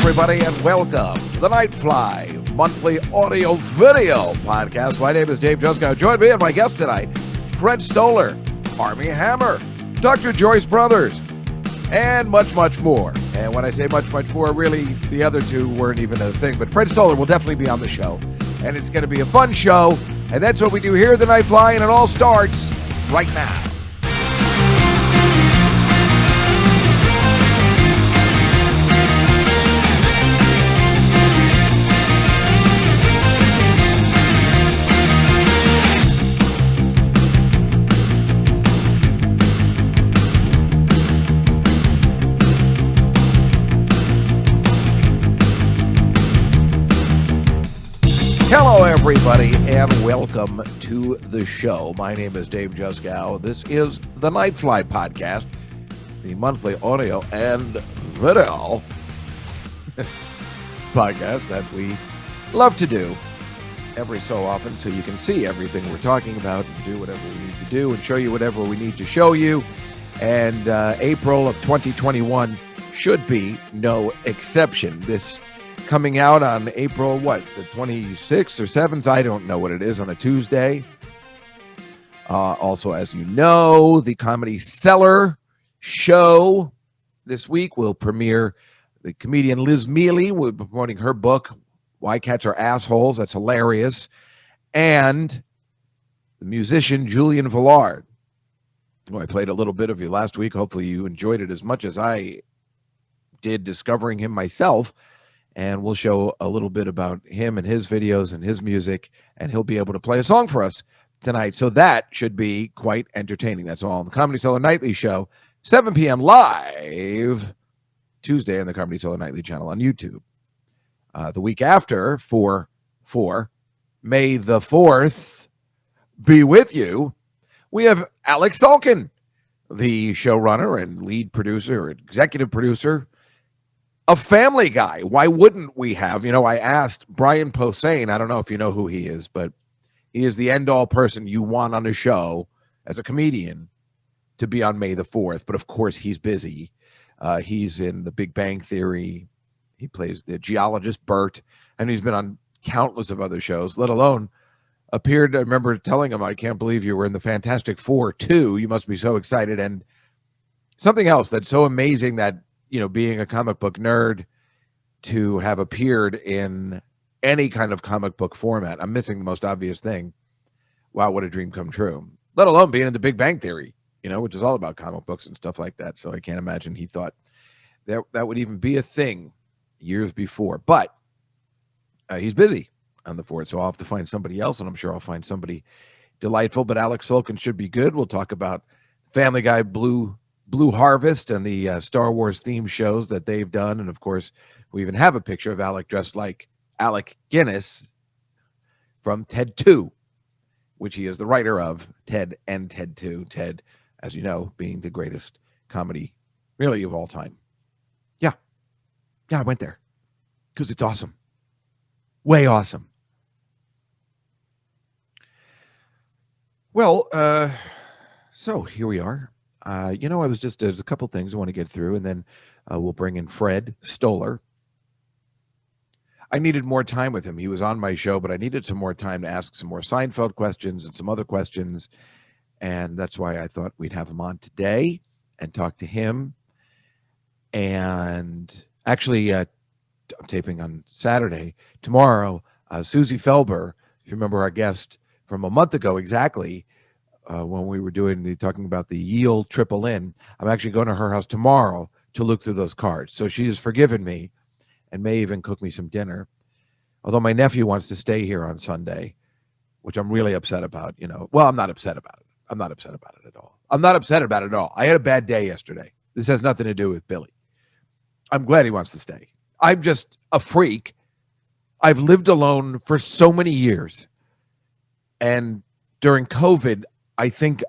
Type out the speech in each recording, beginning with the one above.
everybody, and welcome to the Nightfly monthly audio video podcast. My name is Dave Juskow. Join me and my guest tonight, Fred Stoller, Army Hammer, Dr. Joyce Brothers, and much, much more. And when I say much, much more, really, the other two weren't even a thing. But Fred Stoller will definitely be on the show, and it's going to be a fun show. And that's what we do here at the Nightfly, and it all starts right now. Hello, everybody, and welcome to the show. My name is Dave Juskow. This is the Nightfly Podcast, the monthly audio and video podcast that we love to do every so often so you can see everything we're talking about and do whatever we need to do and show you whatever we need to show you. And April of 2021 should be no exception. This coming out on April, the 26th or 7th? I don't know what it is, on a Tuesday. Also, as you know, the Comedy Cellar show this week will premiere. The comedian Liz Mealy will be promoting her book, Why Cats Are Assholes. That's hilarious. And the musician Julian Villard, who I played a little bit of you last week. Hopefully you enjoyed it as much as I did discovering him myself. And we'll show a little bit about him and his videos and his music, and he'll be able to play a song for us tonight. So that should be quite entertaining. That's all on the Comedy Cellar Nightly Show, 7 p.m. live, Tuesday on the Comedy Cellar Nightly channel on YouTube. The week after, for May the 4th be with you, we have Alex Sulkin, the showrunner and lead producer, executive producer, a Family Guy. Why wouldn't we have? I asked Brian Posehn, I don't know if you know who he is, but he is the end-all person you want on a show as a comedian to be on May the 4th. But of course, he's busy. He's in The Big Bang Theory. He plays the geologist Bert, and he's been on countless of other shows, let alone appeared. I remember telling him, I can't believe you were in the Fantastic Four 2. You must be so excited. And something else that's so amazing that, being a comic book nerd, to have appeared in any kind of comic book format. I'm missing the most obvious thing. Wow, what a dream come true. Let alone being in The Big Bang Theory, which is all about comic books and stuff like that. So I can't imagine he thought that would even be a thing years before. But he's busy on the 4th, so I'll have to find somebody else, and I'm sure I'll find somebody delightful. But Alex Sulkin should be good. We'll talk about Family Guy, Blue Harvest, and the Star Wars themed shows that they've done. And of course, we even have a picture of Alec dressed like Alec Guinness from Ted 2, which he is the writer of, Ted and Ted 2. Ted, as you know, being the greatest comedy really of all time. Yeah, I went there because it's awesome. Way awesome. Well, so here we are. There's a couple things I want to get through, and then we'll bring in Fred Stoller. I needed more time with him. He was on my show, but I needed some more time to ask some more Seinfeld questions and some other questions, and that's why I thought we'd have him on today and talk to him. And actually, I'm taping on Saturday. Tomorrow, Susie Felber, if you remember our guest from a month ago exactly, when we were talking about the Yield Triple In, I'm actually going to her house tomorrow to look through those cards. So she has forgiven me and may even cook me some dinner. Although my nephew wants to stay here on Sunday, which I'm really upset about. Well, I'm not upset about it. I'm not upset about it at all. I'm not upset about it at all. I had a bad day yesterday. This has nothing to do with Billy. I'm glad he wants to stay. I'm just a freak. I've lived alone for so many years. And during COVID, I think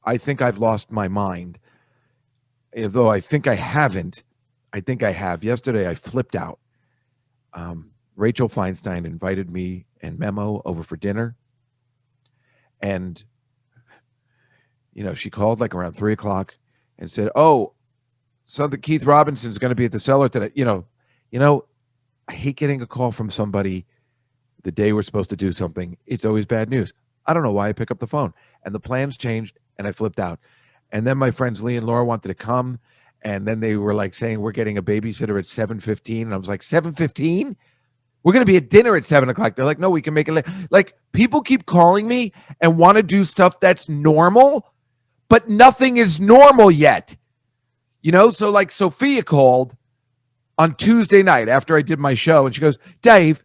I've lost my mind. Though I think I haven't. I think I have. Yesterday, I flipped out. Rachel Feinstein invited me and Memo over for dinner. And, she called like around 3 o'clock and said, oh, so the Keith Robinson's going to be at the Cellar today. You know, I hate getting a call from somebody the day we're supposed to do something. It's always bad news. I don't know why I pick up the phone. And the plans changed and I flipped out. And then my friends Lee and Laura wanted to come. And then they were like saying, we're getting a babysitter at 7:15. And I was like, 7:15? We're going to be at dinner at 7:00. They're like, no, we can make it late. Like, people keep calling me and want to do stuff that's normal, but nothing is normal yet. You know, so like Sophia called on Tuesday night after I did my show, and she goes, Dave,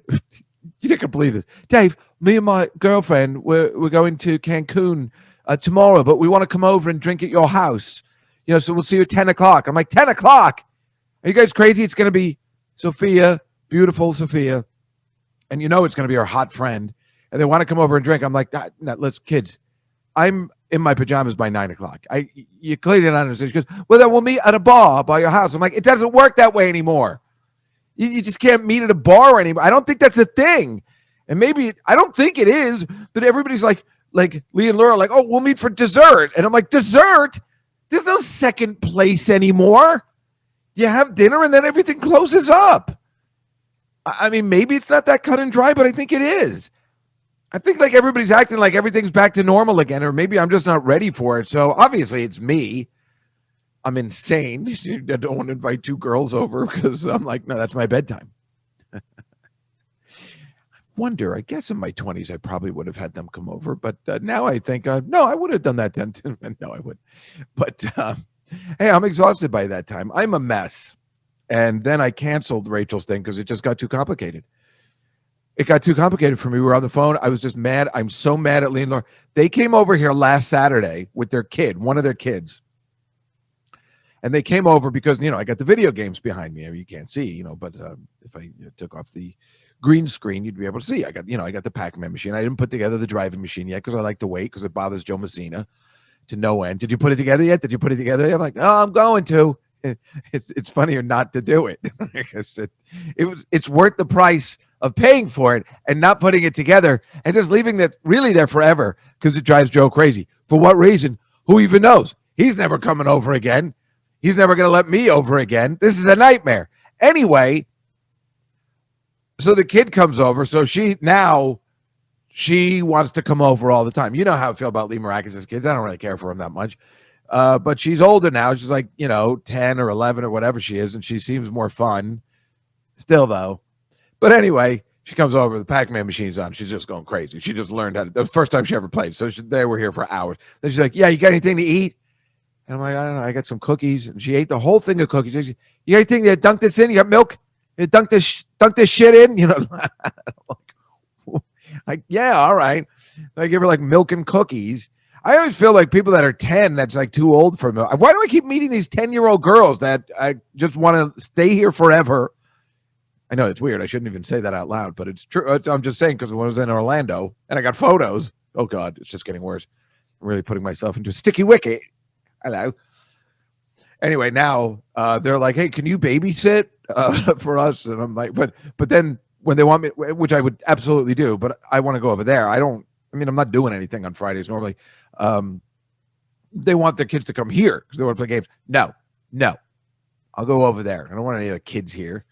you can't believe this. Dave, me and my girlfriend, we're going to Cancun tomorrow, but we want to come over and drink at your house. You know, so we'll see you at 10:00. I'm like, 10:00? Are you guys crazy? It's going to be Sophia, beautiful Sophia, and you know it's going to be our hot friend, and they want to come over and drink. I'm like, no, let's, kids, I'm in my pajamas by 9:00. You clearly didn't understand. She goes, well, then we'll meet at a bar by your house. I'm like, it doesn't work that way anymore. You just can't meet at a bar anymore. I don't think that's a thing. And maybe, I don't think it is, but everybody's like Lee and Laura are like, oh, we'll meet for dessert. And I'm like, dessert? There's no second place anymore. You have dinner and then everything closes up. I mean, maybe it's not that cut and dry, but I think it is. I think like everybody's acting like everything's back to normal again, or maybe I'm just not ready for it. So obviously it's me. I'm insane. I don't want to invite two girls over because I'm like, no, that's my bedtime. I wonder, I guess in my 20s, I probably would have had them come over. But now I think, no, I would have done that then. No, I wouldn't. But hey, I'm exhausted by that time. I'm a mess. And then I canceled Rachel's thing because it just got too complicated. It got too complicated for me. We were on the phone. I was just mad. I'm so mad at Lee and Laura. They came over here last Saturday with their kid, one of their kids. And they came over because, you know, I got the video games behind me. You can't see, you know, but if I took off the green screen, you'd be able to see. I got the Pac-Man machine. I didn't put together the driving machine yet because I like to wait because it bothers Joe Messina to no end. Did you put it together yet? Did you put it together? I'm like, no, I'm going to. It's funnier not to do it. It's worth the price of paying for it and not putting it together and just leaving it really there forever because it drives Joe crazy. For what reason? Who even knows? He's never coming over again. He's never going to let me over again. This is a nightmare. Anyway, so the kid comes over. So she wants to come over all the time. You know how I feel about Lee Maracus' kids. I don't really care for him that much. But she's older now. She's like, 10 or 11 or whatever she is. And she seems more fun still, though. But anyway, she comes over. The Pac-Man machine's on. She's just going crazy. She just learned how to. The first time she ever played. So they were here for hours. Then she's like, yeah, you got anything to eat? And I'm like, I don't know. I got some cookies. And she ate the whole thing of cookies. She said, you got anything to dunk this in? You got milk? You dunk this shit in? Like, yeah, all right. I give her like milk and cookies. I always feel like people that are 10, that's like too old for milk. Why do I keep meeting these 10-year-old girls that I just want to stay here forever? I know it's weird. I shouldn't even say that out loud, but it's true. I'm just saying because when I was in Orlando and I got photos, oh God, it's just getting worse. I'm really putting myself into a sticky wicket. Hello. Anyway, now they're like, hey, can you babysit for us? And I'm like, but then when they want me, which I would absolutely do, but I want to go over there. I'm not doing anything on Fridays normally. They want their kids to come here because they want to play games. No, I'll go over there. I don't want any of the kids here.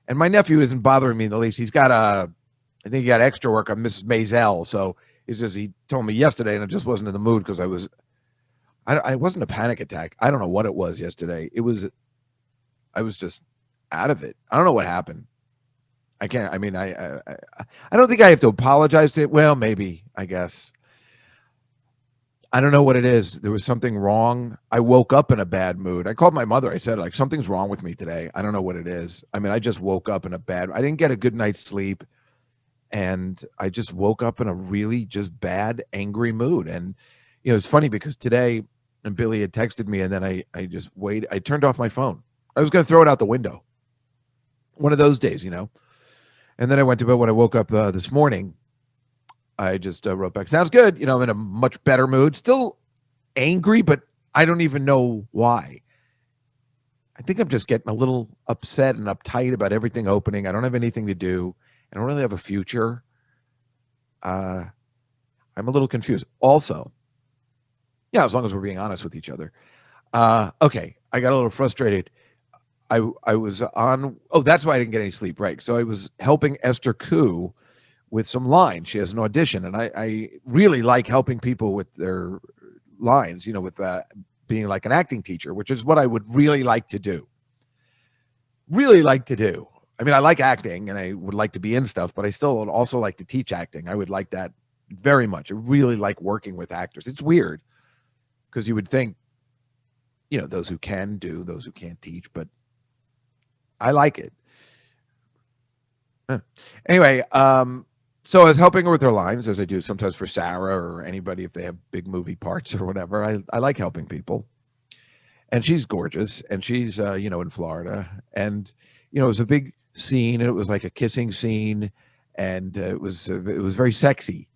And my nephew isn't bothering me in the least. He's got I think he got extra work on Mrs. Maisel. So it's just, he told me yesterday and I just wasn't in the mood because I wasn't a panic attack. I don't know what it was yesterday. I was just out of it. I don't know what happened. I can't, I don't think I have to apologize to it. Well, maybe, I guess. I don't know what it is. There was something wrong. I woke up in a bad mood. I called my mother. I said, like, something's wrong with me today. I don't know what it is. I just woke up in I didn't get a good night's sleep. And I just woke up in a really just bad, angry mood. And, it's funny because today, and Billy had texted me, and then I just waited. I turned off my phone. I was going to throw it out the window. One of those days, And then I went to bed. When I woke up this morning, I just wrote back, sounds good. I'm in a much better mood. Still angry, but I don't even know why. I think I'm just getting a little upset and uptight about everything opening. I don't have anything to do. I don't really have a future. I'm a little confused. Also, yeah, as long as we're being honest with each other. Okay, I got a little frustrated. I was on. Oh, that's why I didn't get any sleep. Right. So I was helping Esther Koo with some lines. She has an audition, and I really like helping people with their lines. With being like an acting teacher, which is what I would really like to do. Really like to do. I mean, I like acting, and I would like to be in stuff, but I still would also like to teach acting. I would like that very much. I really like working with actors. It's weird because you would think, those who can do, those who can't teach, but I like it. Anyway, so I was helping her with her lines, as I do sometimes for Sarah or anybody if they have big movie parts or whatever. I like helping people. And she's gorgeous, and she's, in Florida. And, it was a big scene, and it was like a kissing scene, and it was very sexy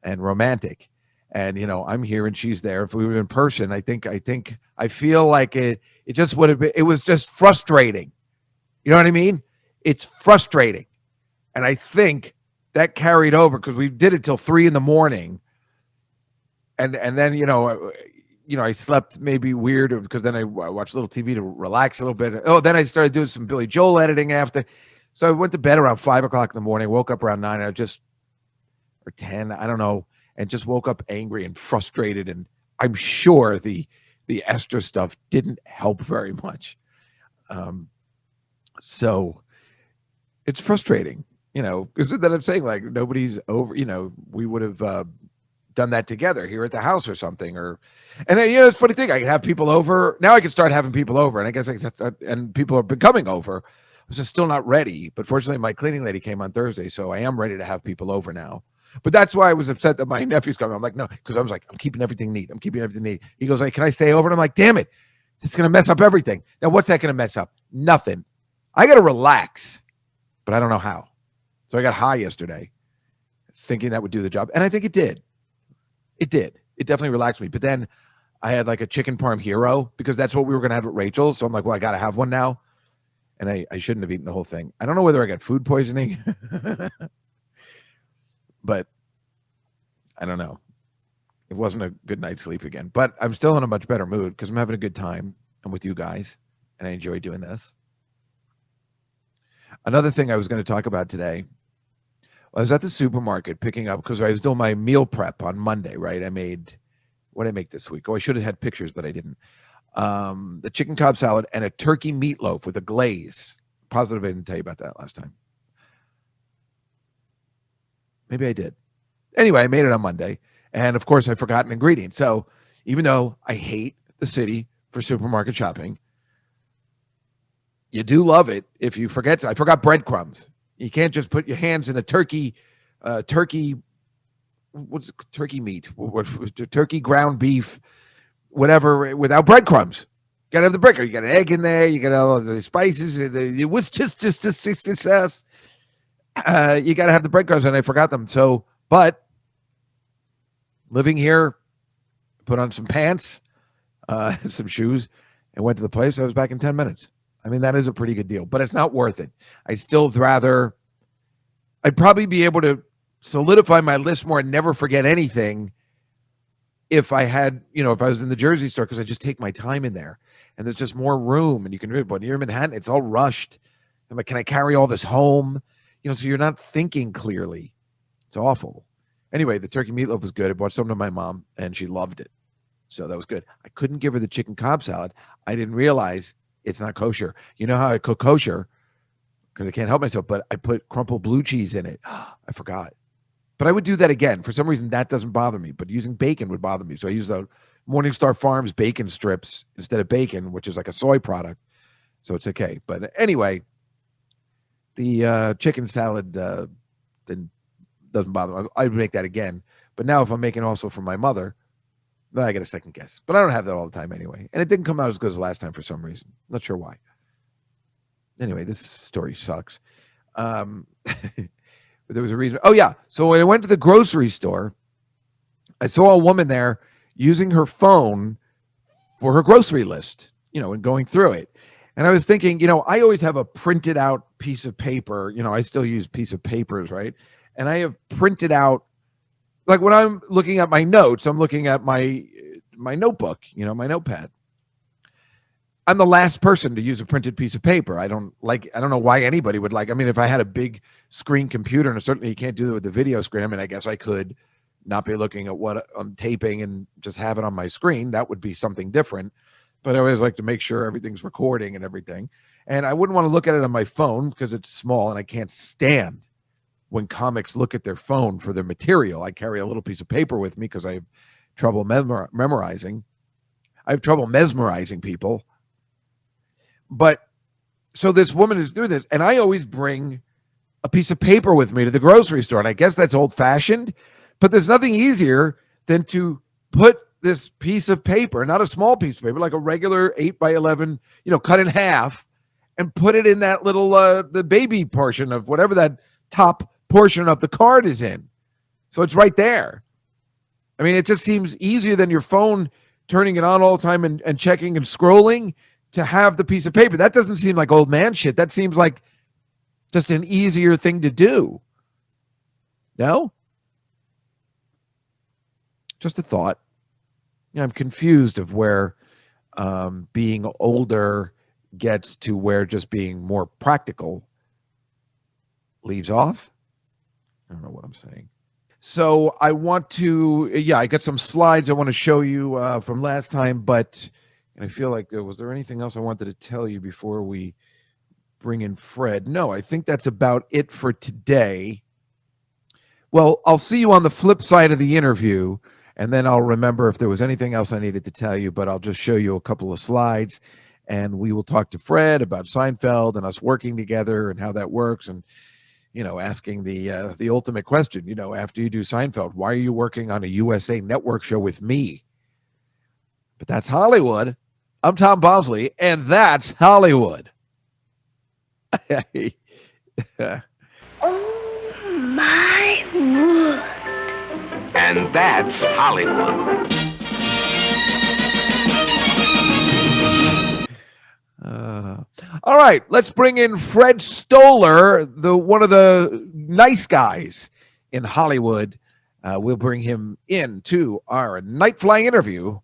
and romantic. And, I'm here and she's there. If we were in person, I feel like it just would have been, it was just frustrating. You know what I mean? It's frustrating. And I think that carried over because we did it till 3 a.m. And then, I slept maybe weird because then I watched a little TV to relax a little bit. Oh, then I started doing some Billy Joel editing after. So I went to bed around 5 o'clock in the morning, woke up around 9, or 10, I don't know, and just woke up angry and frustrated. And I'm sure the Esther stuff didn't help very much. So it's frustrating, because then I'm saying like nobody's over, we would have done that together here at the house or something, and it's a funny thing. I can have people over now. I can start having people over, and I guess and people have been coming over. I was just still not ready, but fortunately my cleaning lady came on Thursday, so I am ready to have people over now. But that's why I was upset that my nephew's coming. I'm like, no, because I was like, I'm keeping everything neat. He goes, hey, can I stay over? And I'm like, damn it, it's gonna mess up everything. Now what's that gonna mess up? Nothing. I gotta relax, but I don't know how. So I got high yesterday, thinking that would do the job, and I think it did. It did. It definitely relaxed me. But then I had like a chicken parm hero because that's what we were going to have at Rachel's. So I'm like, well, I got to have one now. And I shouldn't have eaten the whole thing. I don't know whether I got food poisoning, but I don't know. It wasn't a good night's sleep again. But I'm still in a much better mood because I'm having a good time. I'm with you guys, and I enjoy doing this. Another thing I was going to talk about today, I was at the supermarket picking up because I was doing my meal prep on Monday, right? What did I make this week? Oh, I should have had pictures, but I didn't. The chicken Cobb salad and a turkey meatloaf with a glaze. Positive I didn't tell you about that last time. Maybe I did. Anyway, I made it on Monday. And of course, I forgot an ingredient. So even though I hate the city for supermarket shopping, you do love it if you forget. I forgot breadcrumbs. You can't just put your hands in a turkey meat, turkey ground beef, whatever, without breadcrumbs. You gotta have the bread. You got an egg in there. You got all the spices. It was just success. You gotta have the breadcrumbs, and I forgot them. So, but living here, put on some pants, some shoes, and went to the place. I was back in 10 minutes. I mean, that is a pretty good deal, but it's not worth it. I'd probably be able to solidify my list more and never forget anything if I had, if I was in the Jersey store, because I just take my time in there and there's just more room and you can do it. But here in Manhattan, it's all rushed. I'm like, can I carry all this home? So you're not thinking clearly. It's awful. Anyway, the turkey meatloaf was good. I bought some to my mom and she loved it. So that was good. I couldn't give her the chicken Cobb salad. I didn't realize it's not kosher. You know how I cook kosher? Because I can't help myself, but I put crumpled blue cheese in it. I forgot. But I would do that again. For some reason, that doesn't bother me, but using bacon would bother me. So I use the Morningstar Farms bacon strips instead of bacon, which is like a soy product. So it's okay. But anyway, the chicken salad doesn't bother me. I would make that again. But now if I'm making also for my mother, then I get a second guess. But I don't have that all the time anyway. And it didn't come out as good as last time for some reason. Not sure why. Anyway, this story sucks. But there was a reason. Oh, yeah. So when I went to the grocery store, I saw a woman there using her phone for her grocery list, and going through it. And I was thinking, I always have a printed out piece of paper. I still use piece of papers, right? And I have printed out, like when I'm looking at my notes, I'm looking at my notebook, my notepad. I'm the last person to use a printed piece of paper. I don't know why anybody would like. I mean, if I had a big screen computer, and certainly you can't do that with the video screen. I mean, I guess I could not be looking at what I'm taping and just have it on my screen. That would be something different. But I always like to make sure everything's recording and everything. And I wouldn't want to look at it on my phone because it's small, and I can't stand when comics look at their phone for their material. I carry a little piece of paper with me because I have trouble memorizing. I have trouble mesmerizing people. But so this woman is doing this, and I always bring a piece of paper with me to the grocery store. And I guess that's old fashioned, but there's nothing easier than to put this piece of paper, not a small piece of paper, like a regular 8x11, cut in half, and put it in that little, the baby portion of whatever that top portion of the card is in. So it's right there. I mean, it just seems easier than your phone turning it on all the time and checking and scrolling to have the piece of paper. That doesn't seem like old man shit. That seems like just an easier thing to do. No? Just a thought. I'm confused of where being older gets to where just being more practical leaves off. I don't know what I'm saying. So I want to, I got some slides I want to show you from last time, but I feel like was there anything else I wanted to tell you before we bring in Fred? No, I think that's about it for today. Well, I'll see you on the flip side of the interview, and then I'll remember if there was anything else I needed to tell you, but I'll just show you a couple of slides, and we will talk to Fred about Seinfeld and us working together and how that works, and asking the ultimate question, after you do Seinfeld, why are you working on a USA Network show with me? But that's Hollywood. I'm Tom Bosley, and that's Hollywood. Oh, my word. And that's Hollywood. All right, let's bring in Fred Stoller, one of the nice guys in Hollywood. We'll bring him into our Nightfly interview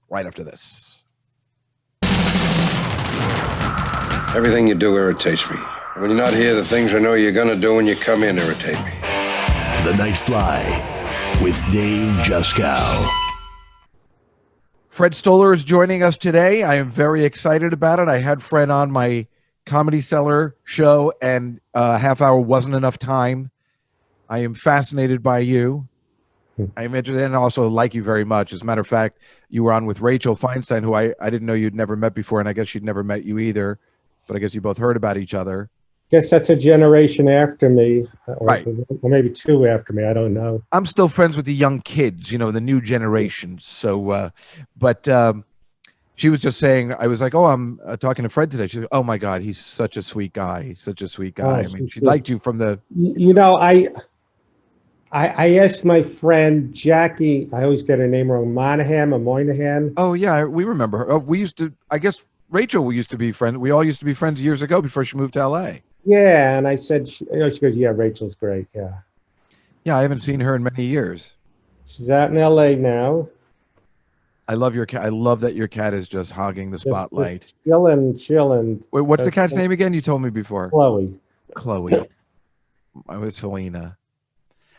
right after this. Everything you do irritates me. When you're not here, the things I know you're going to do when you come in irritate me. The Nightfly with Dave Juskow. Fred Stoller is joining us today. I am very excited about it. I had Fred on my Comedy Cellar show, and a half hour wasn't enough time. I am fascinated by you. I'm interested and also like you very much. As a matter of fact, you were on with Rachel Feinstein, who I didn't know you'd never met before, and I guess she'd never met you either. But I guess you both heard about each other. Guess that's a generation after me, right? Or maybe two after me. I don't know. I'm still friends with the young kids, the new generations. So, but she was just saying, I was like, oh, I'm talking to Fred today. She's like, oh my God, he's such a sweet guy. He's such a sweet guy. I mean, she liked you from the. I asked my friend Jackie. I always get her name wrong. Moynihan. Oh yeah, we remember her. We used to. I guess Rachel. We used to be friends. We all used to be friends years ago before she moved to LA. Yeah, and I said, she goes, yeah, Rachel's great. Yeah. Yeah, I haven't seen her in many years. She's out in LA now. I love your cat. I love that your cat is just hogging the spotlight. Just chilling. Wait, what's the cat's name again? You told me before. Chloe. I was Selena.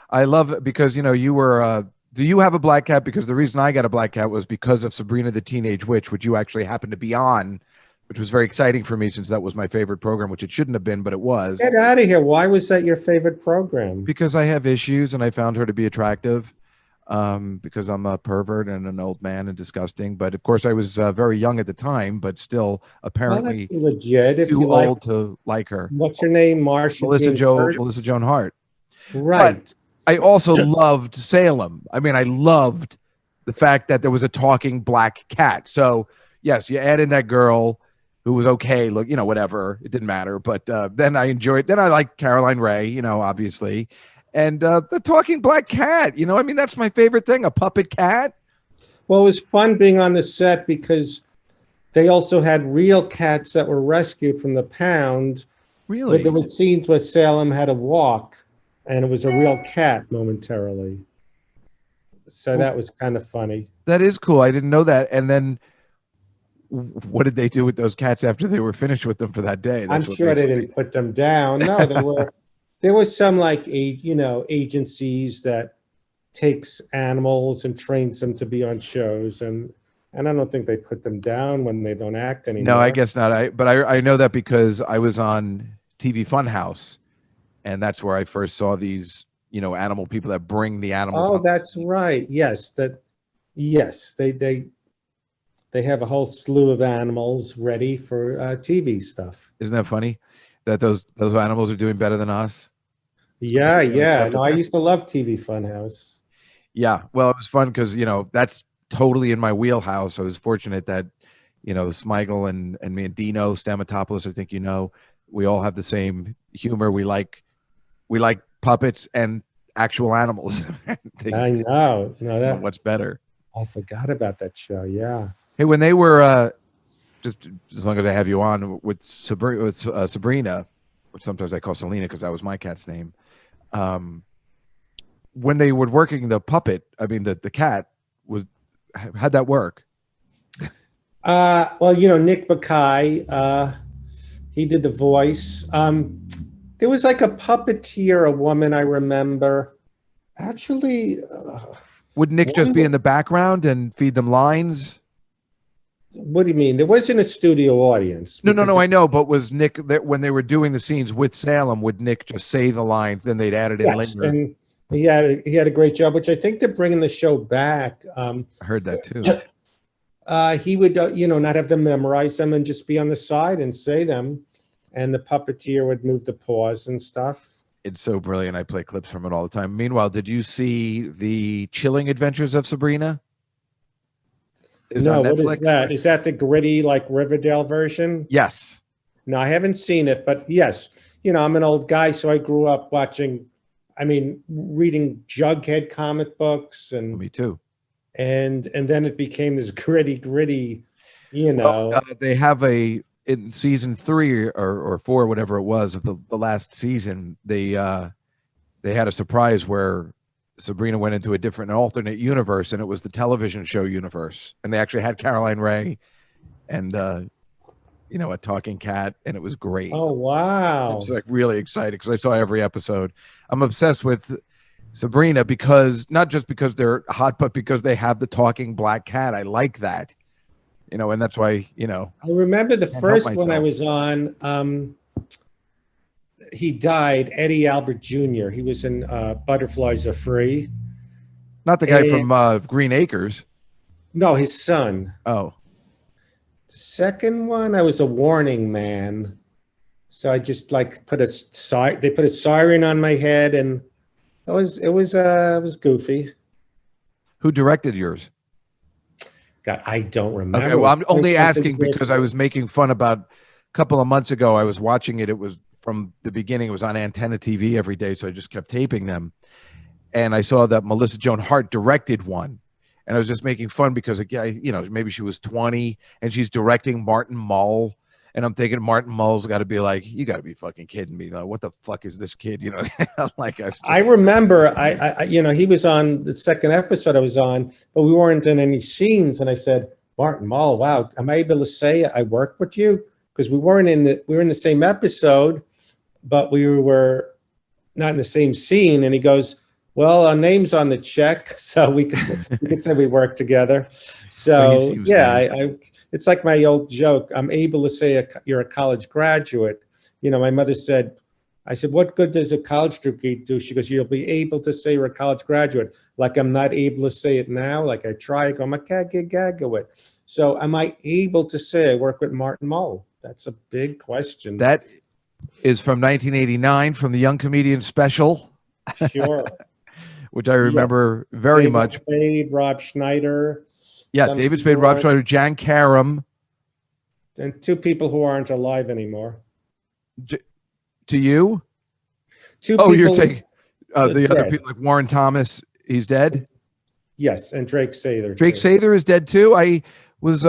I love it because, you were, do you have a black cat? Because the reason I got a black cat was because of Sabrina the Teenage Witch, which you actually happened to be on, which was very exciting for me since that was my favorite program, which it shouldn't have been, but it was. Get out of here. Why was that your favorite program? Because I have issues and I found her to be attractive because I'm a pervert and an old man and disgusting. But of course I was very young at the time, but still apparently legit. If too old to like her. What's her name? Melissa Joan Hart. Right. But I also loved Salem. I mean, I loved the fact that there was a talking black cat. So yes, you add in that girl who was okay. Look, whatever. It didn't matter. But then I enjoyed. Then I liked Caroline Ray. Obviously, and the talking black cat. I mean, that's my favorite thing. A puppet cat. Well, it was fun being on the set because they also had real cats that were rescued from the pound. Really, there were scenes where Salem had to walk. And it was a real cat momentarily. So that was kind of funny. That is cool. I didn't know that. And then what did they do with those cats after they were finished with them for that day? I'm sure they didn't put them down. No, there were some agencies that takes animals and trains them to be on shows, and I don't think they put them down when they don't act anymore. No, I guess not. But I know that because I was on TV Funhouse, and that's where I first saw these, animal people that bring the animals. Oh, that's right. Yes, they have a whole slew of animals ready for TV stuff. Isn't that funny that those animals are doing better than us? Yeah. No, I used to love TV Funhouse. Yeah, well, it was fun because that's totally in my wheelhouse. I was fortunate that Smigel and me and Dino Stamatopoulos, I think we all have the same humor. We like puppets and actual animals. I know. No, what's better? I forgot about that show. Yeah. Hey, when they were just as long as I have you on with Sabrina, which sometimes I call Selena because that was my cat's name. When they were working the puppet, the cat how'd that work? Well, Nick Bakay, he did the voice. There was like a puppeteer, a woman I remember. Actually, would Nick just be in the background and feed them lines? What do you mean? There wasn't a studio audience. No, I know. But was Nick when they were doing the scenes with Salem? Would Nick just say the lines, then they'd add it in later? And he had a great job, which I think they're bringing the show back. I heard that too. He would, not have them memorize them and just be on the side and say them, and the puppeteer would move the paws and stuff. It's so brilliant. I play clips from it all the time. Meanwhile, did you see the Chilling Adventures of Sabrina? No, what is that? Is that the gritty, like Riverdale version? Yes. No, I haven't seen it, but yes, I'm an old guy, so I grew up reading Jughead comic books, and me too. And then it became this gritty, they have in season 3 or 4, whatever it was of the last season, they had a surprise where Sabrina went into an alternate universe, and it was the television show universe, and they actually had Caroline Ray and a talking cat, and it was great. Oh wow. I was really excited because I saw every episode. I'm obsessed with Sabrina not just because they're hot, but because they have the talking black cat. I like that, and that's why, I remember the first one I was on, he died, Eddie Albert Jr. He was in Butterflies Are Free. Not the guy from Green Acres. No, his son. Oh. The second one, I was a warning man. So I just they put a siren on my head, and it was goofy. Who directed yours? God, I don't remember. Okay, well, I'm only asking because I was making fun about a couple of months ago. I was watching it. It was from the beginning. It was on Antenna TV every day, so I just kept taping them. And I saw that Melissa Joan Hart directed one. And I was just making fun because, maybe she was 20 and she's directing Martin Mull. And I'm thinking Martin Mull's got to be like, you got to be fucking kidding me. What the fuck is this kid? I remember, he was on the second episode I was on, but we weren't in any scenes. And I said, Martin Mull, wow, am I able to say I worked with you? Because we were in the same episode, but we were not in the same scene. And he goes, well, our name's on the check, so we could say we work together. So nice. It's like my old joke. I'm able to say you're a college graduate. My mother said, I said, what good does a college degree do? She goes, you'll be able to say you're a college graduate. Like I'm not able to say it now. Like I try, I go, I'm a graduate. So am I able to say I work with Martin Mull? That's a big question. That is from 1989 from the Young Comedian Special. Sure. Which I remember very David much. Spade, Rob Schneider. Yeah, David Spade, Rob Schneider, Jan Karam. And 2 people who aren't alive anymore. To you? 2 people. You're taking the other people like Warren Thomas. He's dead? Yes, and Drake Sather. Drake Sather is dead too? I was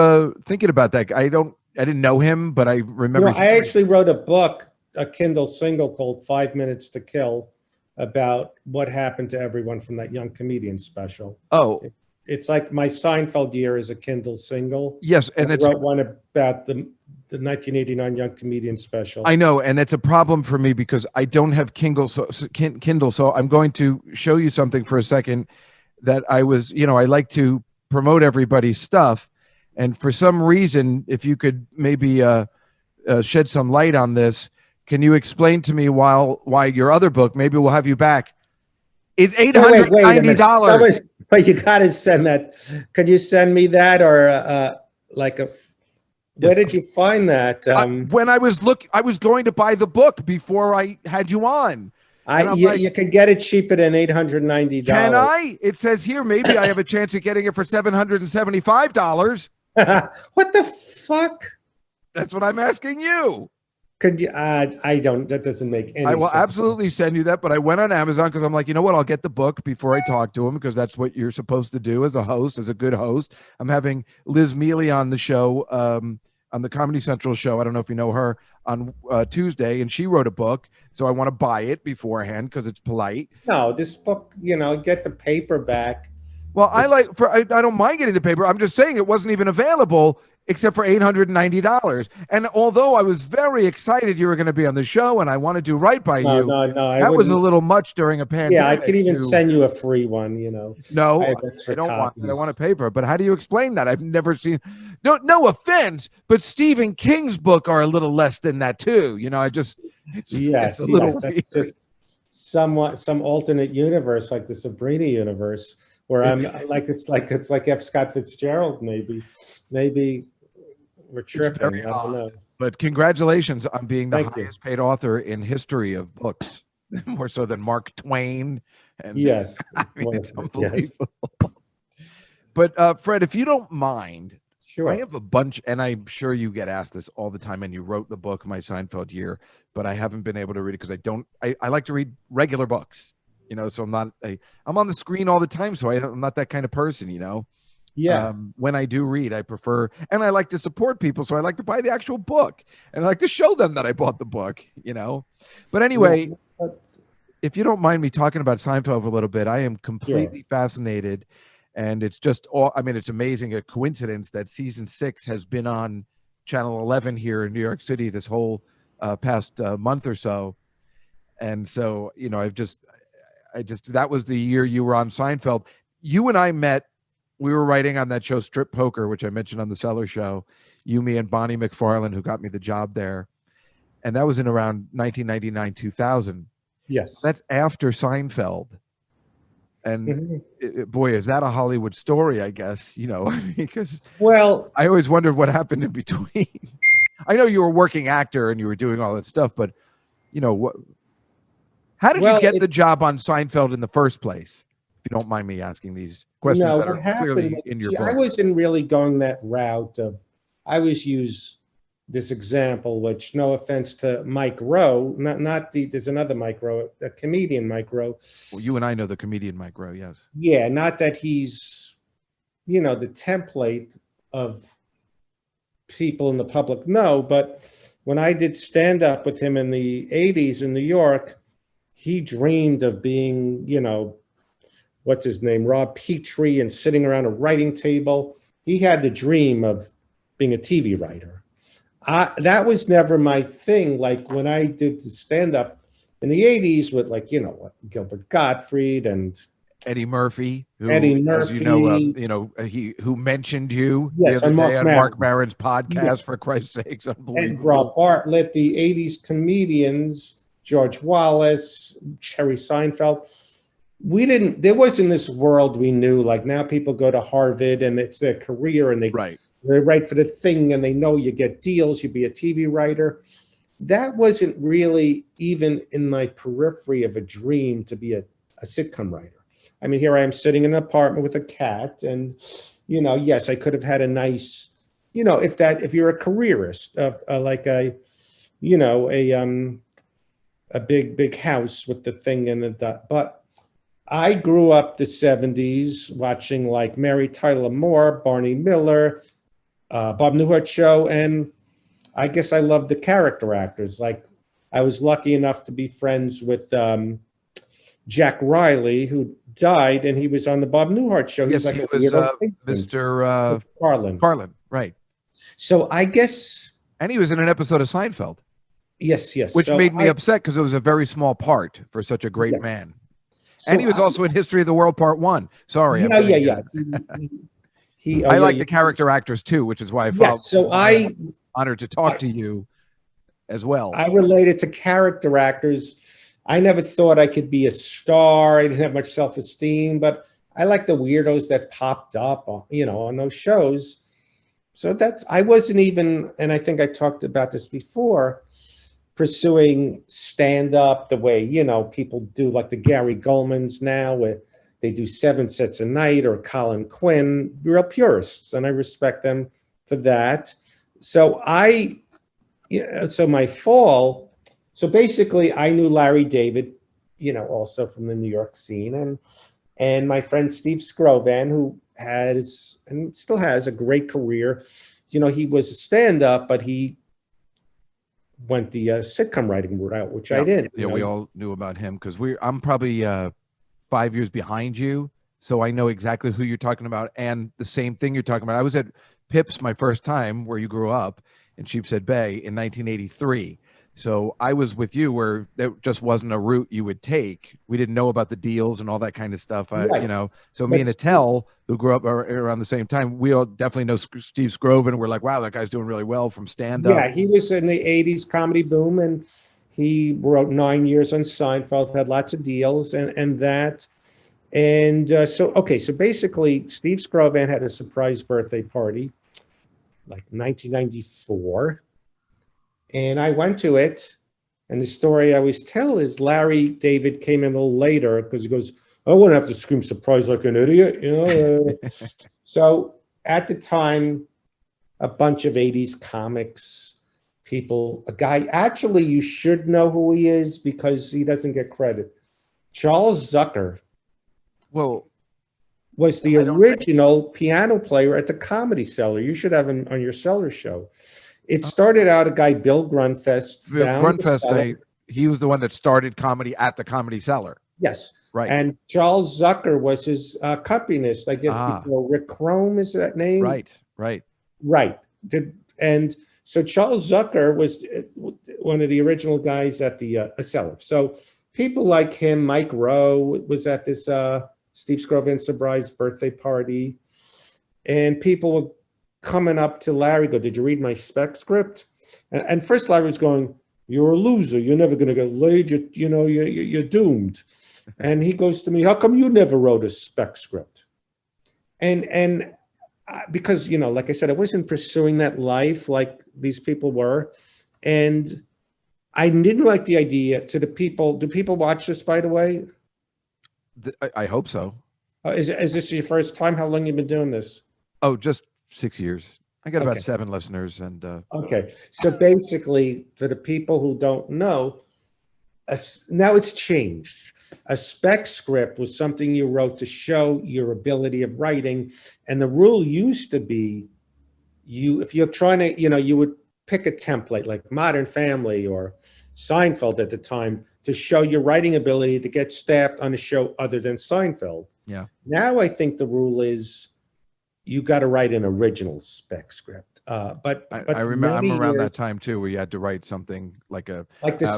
thinking about that. I didn't know him, but I remember. I actually wrote a book, a Kindle single called 5 Minutes to Kill, about what happened to everyone from that Young Comedian Special. Oh, It's like my Seinfeld year is a Kindle single. Yes, and I it's wrote one about the 1989 Young Comedian special. I know, and it's a problem for me because I don't have Kindle. So I'm going to show you something for a second that I was, I like to promote everybody's stuff, and for some reason, if you could maybe shed some light on this, can you explain to me why your other book, maybe we'll have you back, is $890? But you got to send that. Could you send me that or where did you find that? When I was going to buy the book before I had you on. You could get it cheaper than $890. Can I? It says here maybe I have a chance of getting it for $775. What the fuck? That's what I'm asking you. Could you? I don't. That doesn't make any sense. I will absolutely send you that, but I went on Amazon because I'm like, you know what? I'll get the book before I talk to him because that's what you're supposed to do as a host, as a good host. I'm having Liz Mealy on the show, on the Comedy Central show. I don't know if you know her, on Tuesday, and she wrote a book, so I want to buy it beforehand because it's polite. No, this book, get the paperback. Well, I don't mind getting the paper. I'm just saying it wasn't even available except for $890. And although I was very excited you were going to be on the show and I want to do right by you, that was a little much during a pandemic. Yeah, I could even send you a free one, No, I don't want it. I want a paper. But how do you explain that? I've never seen, no offense, but Stephen King's book are a little less than that too. It's a little weird. Just some alternate universe, like the Sabrina universe, where I'm it's like F. Scott Fitzgerald, maybe we're tripping. I don't know. But congratulations on being the highest paid author in history of books, more so than Mark Twain. And yes, it's unbelievable. Yes. But Fred, if you don't mind, sure. I have a bunch, and I'm sure you get asked this all the time, and you wrote the book, My Seinfeld Year, but I haven't been able to read it because I like to read regular books, so I'm on the screen all the time, so I'm not that kind of person, Yeah. When I do read, I prefer, and I like to support people, so I like to buy the actual book, and I like to show them that I bought the book, But anyway, if you don't mind me talking about Seinfeld a little bit, I am completely fascinated, and it's just it's amazing, a coincidence that season 6 has been on Channel 11 here in New York City this whole past month or so, and so that was the year you were on Seinfeld. You and I met. We were writing on that show Strip Poker, which I mentioned on the Cellar Show, you, me, and Bonnie McFarlane, who got me the job there. And that was in around 1999, 2000. Yes. That's after Seinfeld. And boy, is that a Hollywood story, I guess, because I always wondered what happened in between. I know you were a working actor and you were doing all that stuff, but how did you get the job on Seinfeld in the first place? If you don't mind me asking these questions that are clearly in your book. I wasn't really going that route of, I always use this example, which no offense to Mike Rowe, there's another Mike Rowe, a comedian Mike Rowe. Well, you and I know the comedian Mike Rowe, yes. Yeah, not that he's, the template of people in the public know, but when I did stand up with him in the 80s in New York, he dreamed of being, what's his name, Rob Petrie, and sitting around a writing table. He had the dream of being a TV writer. That was never my thing. Like when I did the stand-up in the 80s with Gilbert Gottfried and Eddie Murphy, who, as who mentioned you the other day on Mark Maron's podcast, for Christ's sakes, unbelievable. And Rob Bartlett, the 80s comedians, George Wallace, Jerry Seinfeld. There wasn't this world we knew, like now people go to Harvard and it's their career and they write for the Thing and they know you get deals, you be a TV writer. That wasn't really even in my periphery of a dream to be a sitcom writer. I mean, here I am sitting in an apartment with a cat and, yes, I could have had a nice, if you're a careerist, like a big house with the Thing and but I grew up the 70s watching like Mary Tyler Moore, Barney Miller, Bob Newhart Show, and I guess I love the character actors. Like I was lucky enough to be friends with Jack Riley, who died, and he was on the Bob Newhart show. Yes, He's he a was weirdo patron. Mr. Carlin. Carlin, right. So I guess, And he was in an episode of Seinfeld, yes. which So made me upset because it was a very small part for such a great Yes. man. So And he was also in History of the World Part 1. Sorry. I'm Yeah. getting- He, I like the character actors too, which is why I felt So honored to talk to you as well. I related to character actors. I never thought I could be a star. I didn't have much self-esteem, but I like the weirdos that popped up, on those shows. So I wasn't even, and I think I talked about this before, pursuing stand-up the way, people do, like the Gary Goldmans now, where they do 7 sets a night, or Colin Quinn, real purists, and I respect them for that. So my fall, so basically I knew Larry David, also from the New York scene, and my friend Steve Scrovan, who has, and still has, a great career. He was a stand-up, but he went the sitcom writing route, which I did. Yeah, we all knew about him because I'm probably 5 years behind you, so I know exactly who you're talking about, and the same thing you're talking about. I was at Pips my first time, where you grew up in Sheepshead Bay, in 1983. So I was with you, where there just wasn't a route you would take. We didn't know about the deals and all that kind of stuff. Right. So me and Attell, who grew up around the same time, we all definitely know Steve Scroven. We're like, wow, that guy's doing really well from stand-up. Yeah, he was in the 80s comedy boom, and he wrote 9 years on Seinfeld, had lots of deals and that. And so basically Steve Scrovan had a surprise birthday party, like 1994. And I went to it. And the story I always tell is Larry David came in a little later because he goes, I wouldn't have to scream surprise like an idiot, So at the time, a bunch of 80s comics, people, a guy, actually, you should know who he is because he doesn't get credit. Charles Zucker was the original piano player at the Comedy Cellar. You should have him on your Cellar show. It started out a guy, Bill Grunfest. He was the one that started comedy at the Comedy Cellar. Yes. Right. And Charles Zucker was his accompanist, I guess, before Rick Chrome is that name? Right. And so Charles Zucker was one of the original guys at the Cellar. So people like him, Mike Rowe was at this Steve Scrovan surprise birthday party. And people were coming up to Larry, go, did you read my spec script? And first Larry was going, you're a loser. You're never going to get laid. You're doomed. And he goes to me, how come you never wrote a spec script? And because, like I said, I wasn't pursuing that life like these people were. And I didn't like the idea to the people. Do people watch this, by the way? I hope so. Is this your first time? How long have you been doing this? Oh, just 6 years. I got about 7 listeners. And okay. So basically, for the people who don't know, now it's changed. A spec script was something you wrote to show your ability of writing. And the rule used to be, if you're trying to, you would pick a template like Modern Family or Seinfeld at the time to show your writing ability to get staffed on a show other than Seinfeld. Yeah. Now I think the rule is you got to write an original spec script. But I remember I'm around that time too, where you had to write something like the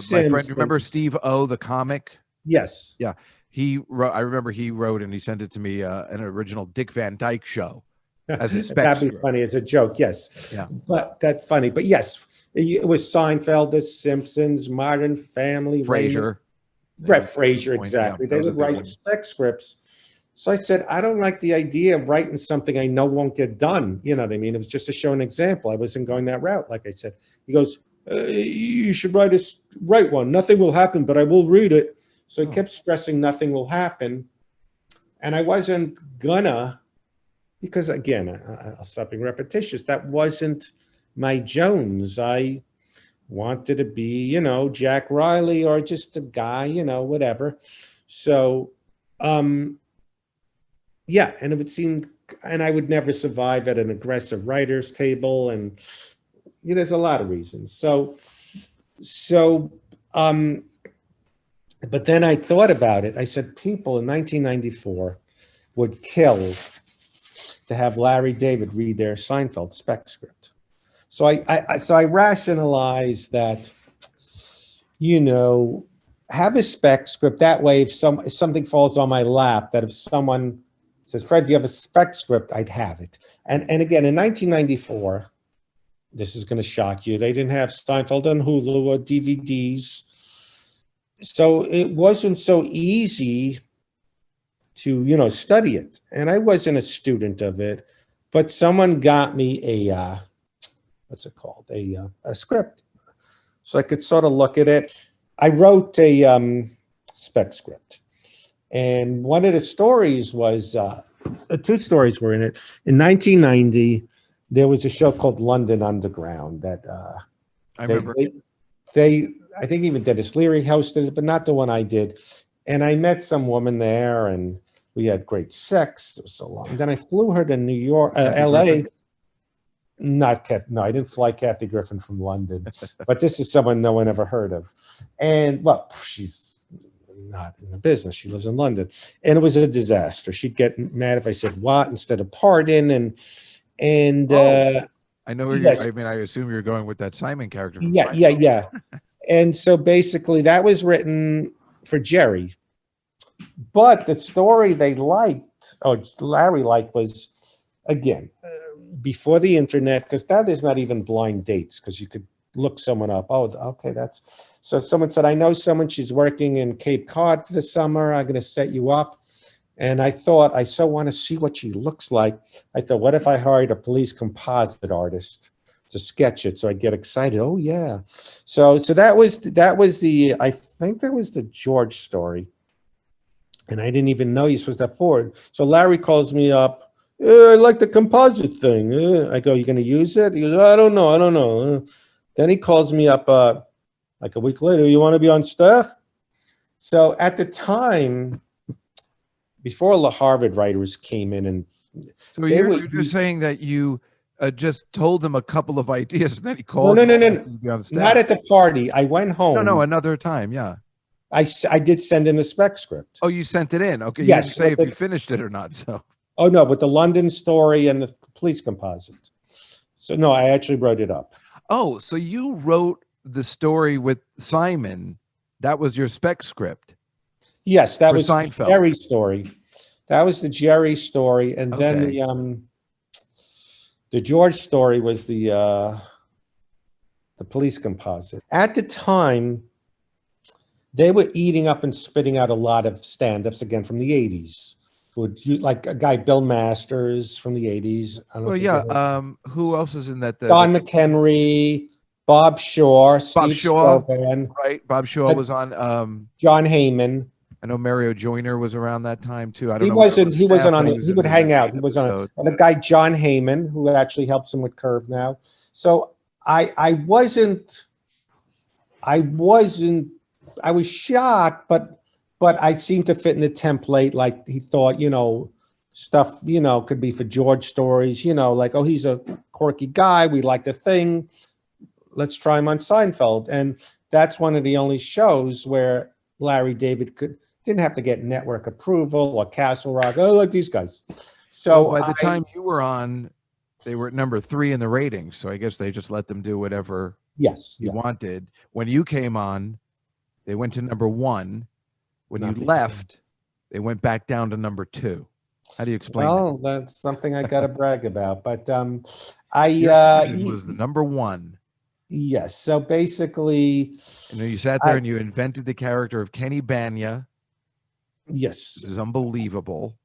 Sims, my friend. Remember Steve O, the comic? Yes. Yeah. He wrote. I remember he wrote and he sent it to me an original Dick Van Dyke show as a spec. That'd be funny as a joke. Yes. Yeah. But that's funny. But yes, it was Seinfeld, The Simpsons, Modern Family, Frasier. Brett Frasier, exactly. Yeah, they would write spec scripts. So I said, I don't like the idea of writing something I know won't get done. You know what I mean? It was just to show an example. I wasn't going that route, like I said. He goes, you should write one. Nothing will happen, but I will read it. So he kept stressing nothing will happen. And I wasn't gonna, because again, I'll stop being repetitious. That wasn't my Jones. I wanted to be, Jack Riley or just a guy, whatever. So, yeah, and it would seem, and I would never survive at an aggressive writer's table, and there's a lot of reasons. So, But then I thought about it. I said, people in 1994 would kill to have Larry David read their Seinfeld spec script. So I rationalized that, have a spec script. That way, if something falls on my lap, that if someone says, Fred, do you have a spec script? I'd have it. And again, in 1994, this is going to shock you. They didn't have Seinfeld on Hulu or DVDs. So it wasn't so easy to, study it. And I wasn't a student of it, but someone got me a, what's it called? A script. So I could sort of look at it. I wrote a spec script. And one of the stories was, two stories were in it. In 1990, there was a show called London Underground that I remember. I think even Dennis Leary hosted it, but not the one I did. And I met some woman there, and we had great sex. It was so long. And then I flew her to New York, L.A. Not Kathy. No, I didn't fly Kathy Griffin from London, but this is someone no one ever heard of. And well, she's not in the business. She lives in London, and it was a disaster. She'd get mad if I said what instead of pardon, and I know where yes. I mean, I assume you're going with that Simon character. From Yeah. And so basically, that was written for Jerry. But the story they liked, or Larry liked, was, again, before the internet, because that is not even blind dates, because you could look someone up. Oh, okay, that's... So someone said, I know someone, she's working in Cape Cod for the summer. I'm going to set you up. And I thought, I so want to see what she looks like. I thought, what if I hired a police composite artist to sketch it? So I get excited. Oh, yeah. So that was the, I think that was the George story. And I didn't even know you're supposed to have forward. So Larry calls me up. I like the composite thing. I go, you going to use it? He goes, I don't know. Then he calls me up like a week later. You want to be on staff? So at the time, before the Harvard writers came in, and so you're just saying that you just told him a couple of ideas, and then he called. No. Not at the party. I went home. No, another time. Yeah. I did send in the spec script. Oh, you sent it in. Okay. Yes, You didn't say if you finished it or not. So. Oh, no, but the London story and the police composite. So, no, I actually wrote it up. Oh, so you wrote the story with Simon. That was your spec script. Yes, that For was Seinfeld. the Jerry story. That was the Jerry story. And then the George story was the police composite. At the time, they were eating up and spitting out a lot of stand-ups, again, from the 80s. Like a guy, Bill Masters, from the 80s. Well, yeah. Who else is in that? Don McHenry, Bob Shaw, Steve Stroban, right? Bob Shaw was on. John Heyman. I know Mario Joyner was around that time too. I don't He know. wasn't. He wasn't on. He He would hang out. He was on. And a guy, John Heyman, who actually helps him with Curve now. So I was shocked, but I seemed to fit in the template. Like he thought, stuff, could be for George stories, like, oh, he's a quirky guy. We like the thing. Let's try him on Seinfeld. And that's one of the only shows where Larry David didn't have to get network approval or Castle Rock. Oh, like these guys. So by the time you were on, they were at number 3 in the ratings. So I guess they just let them do whatever you wanted. When you came on, they went to number 1. When you left, they went back down to number 2. How do you explain that? That's something I got to brag about. But Your season was the number 1. Yes. So basically, you sat there and you invented the character of Kenny Bania. Yes. It was unbelievable.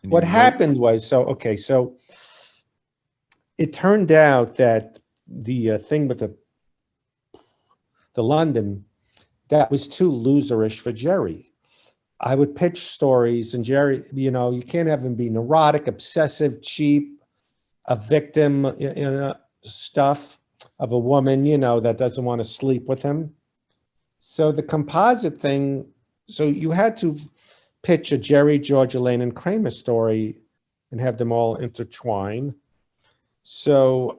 And what happened was, so it turned out that the thing with the London, that was too loserish for Jerry. I would pitch stories, and Jerry, you can't have him be neurotic, obsessive, cheap, a victim, stuff of a woman, that doesn't want to sleep with him. So the composite thing, so you had to pitch a Jerry, George, Elaine, and Kramer story and have them all intertwine. So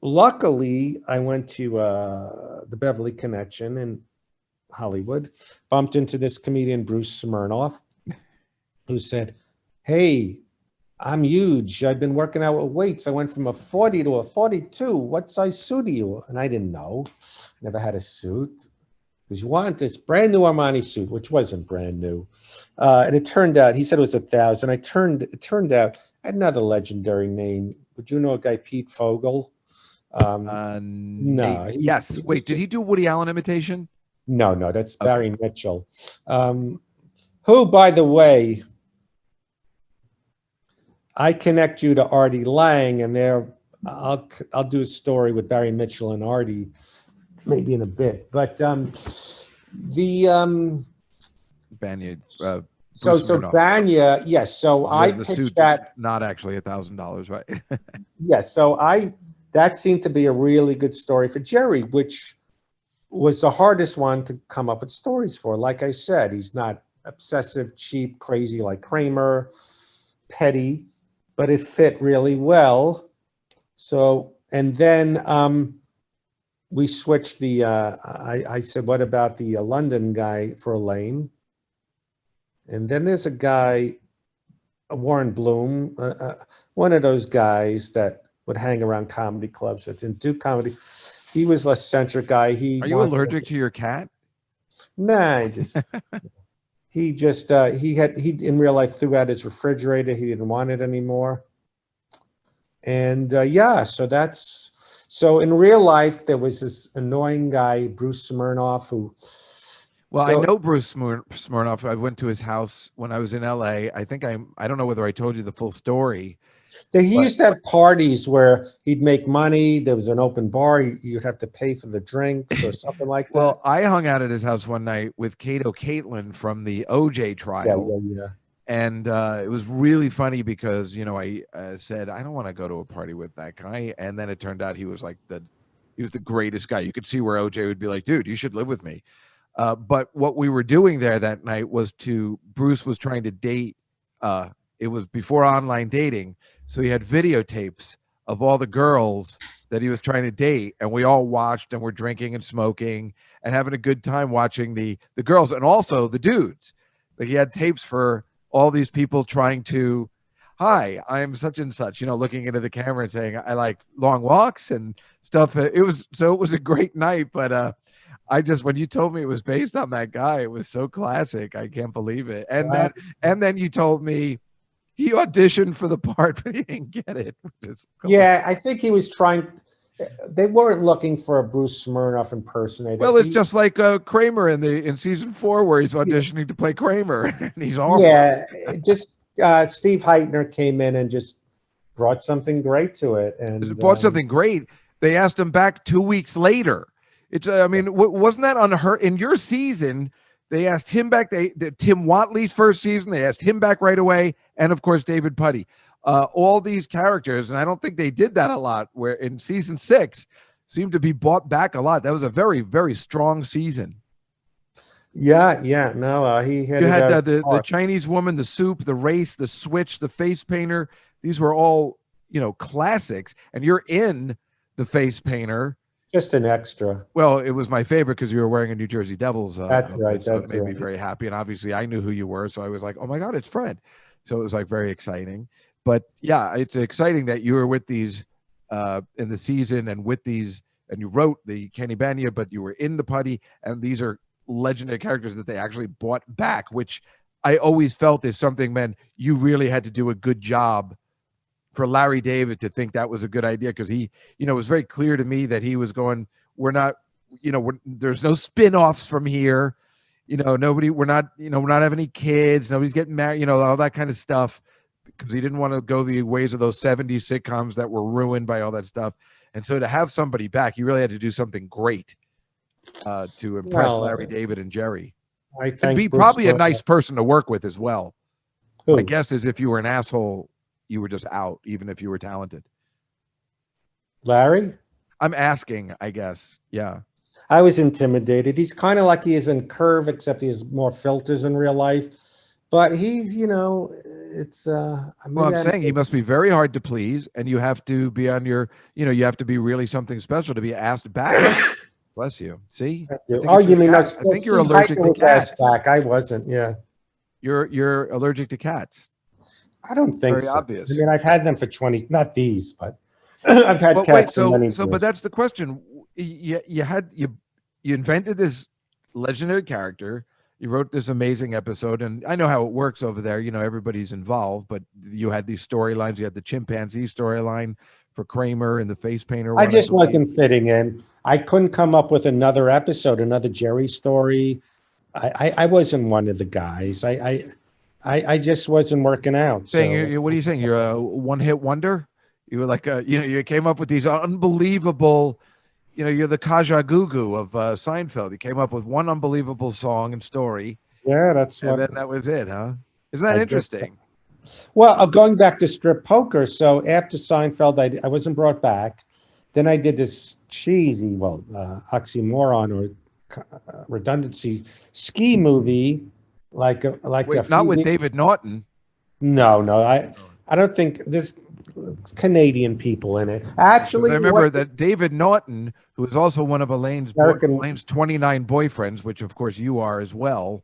luckily, I went to the Beverly Connection, and Hollywood, bumped into this comedian, Bruce Smirnoff, who said, "Hey, I'm huge. I've been working out with weights. I went from a 40 to a 42. What size suit are you?" And I didn't know. Never had a suit. Because you want this brand new Armani suit, which wasn't brand new. And it turned out, he said it was $1,000. It turned out, I had another legendary name. Would you know a guy, Pete Fogel? No. Yes. Wait, did he do Woody Allen imitation? No, that's Barry Mitchell. Who, by the way, I connect you to Artie Lang, and I'll do a story with Barry Mitchell and Artie maybe in a bit. But Bania. So Bania, yes. So I pitched that. Not actually $1,000, right? Yes. So that seemed to be a really good story for Jerry, which was the hardest one to come up with stories for. Like I said, he's not obsessive, cheap, crazy like Kramer, petty, but it fit really well. So, and then we switched I said, what about the London guy for Elaine? And then there's a guy, Warren Bloom, one of those guys that would hang around comedy clubs. That's in do comedy. He was less centric guy. Are you allergic to your cat? Nah, he in real life threw out his refrigerator. He didn't want it anymore. And so in real life, there was this annoying guy, Bruce Smirnoff, who. Well, I know Bruce Smirnoff. I went to his house when I was in LA. I don't know whether I told you the full story. He used to have parties where he'd make money. There was an open bar. You'd have to pay for the drinks or something like that. Well, I hung out at his house one night with Kato Caitlin from the OJ trial. Yeah. And it was really funny because, I said, I don't want to go to a party with that guy. And then it turned out he was the greatest guy. You could see where OJ would be like, dude, you should live with me. But what we were doing there that night was Bruce was trying to date. It was before online dating. So he had videotapes of all the girls that he was trying to date. And we all watched and were drinking and smoking and having a good time watching the girls and also the dudes. Like he had tapes for all these people trying to, hi, I'm such and such, looking into the camera and saying, I like long walks and stuff. It was a great night, but when you told me it was based on that guy, it was so classic. I can't believe it. And then you told me he auditioned for the part, but he didn't get it. Yeah, I think he was trying. They weren't looking for a Bruce Smirnoff impersonator. Well, it's just like Kramer in season 4 where he's auditioning to play Kramer, and he's awful. Yeah, just Steve Heitner came in and just brought something great to it. And brought something great. They asked him back 2 weeks later. It's wasn't that unheard in your season? They asked him back. Tim Watley's first season, they asked him back right away, and of course David Puddy. All these characters, and I don't think they did that a lot. Where in season 6, seemed to be bought back a lot. That was a very, very strong season. Yeah. No, he had. You had the Chinese woman, the soup, the race, the switch, the face painter. These were all classics, and you're in the face painter. Just an extra. Well, it was my favorite because you were wearing a New Jersey Devils. That's right. So it made me very happy. And obviously I knew who you were. So I was like, oh my God, it's Fred. So it was like very exciting. But yeah, it's exciting that you were with these in the season and with these, and you wrote the Kenny Bania, but you were in the Putty. And these are legendary characters that they actually brought back, which I always felt is something, man, you really had to do a good job for Larry David to think that was a good idea, because he, it was very clear to me that he was going, we're not, there's no spin-offs from here, nobody, we're not having any kids, nobody's getting married, all that kind of stuff, because he didn't want to go the ways of those 70s sitcoms that were ruined by all that stuff. And so to have somebody back, you really had to do something great to impress Larry David and Jerry. And be probably a nice person to work with as well. Who? My guess is if you were an asshole, you were just out, even if you were talented. Larry? I'm asking, I guess. Yeah. I was intimidated. He's kind of like he is in Curve, except he has more filters in real life. But he's, it's... I'm saying he must be very hard to please, and you have to be on your, you have to be really something special to be asked back. Bless you. See? Thank I you. think Oh, it's you your mean cat. I think you're allergic to was cats. asked back. I wasn't. Yeah, You're allergic to cats. I don't think Very so. obvious. I mean, I've had them for 20, not these, but I've had But cats wait, for many but years. that's the question. You invented this legendary character. You wrote this amazing episode, and I know how it works over there. You know, everybody's involved, but you had these storylines. You had the chimpanzee storyline for Kramer and the face painter. I one, just believe. wasn't fitting in. I couldn't come up with another episode, another Jerry story. I wasn't one of the guys. I just wasn't working out. Saying, what are you saying? You're a one-hit wonder. You were like, you came up with these unbelievable. You're the Kajagoogoo of Seinfeld. You came up with one unbelievable song and story. Yeah, that's and what. then that was it, huh? Isn't that interesting? Well, going back to strip poker. So after Seinfeld, I wasn't brought back. Then I did this cheesy, oxymoron or redundancy ski movie, Wait, not with David Naughton. No, I don't think there's Canadian people in it. Actually, I remember that David Naughton, who is also one of Elaine's 29 boyfriends, which of course you are as well.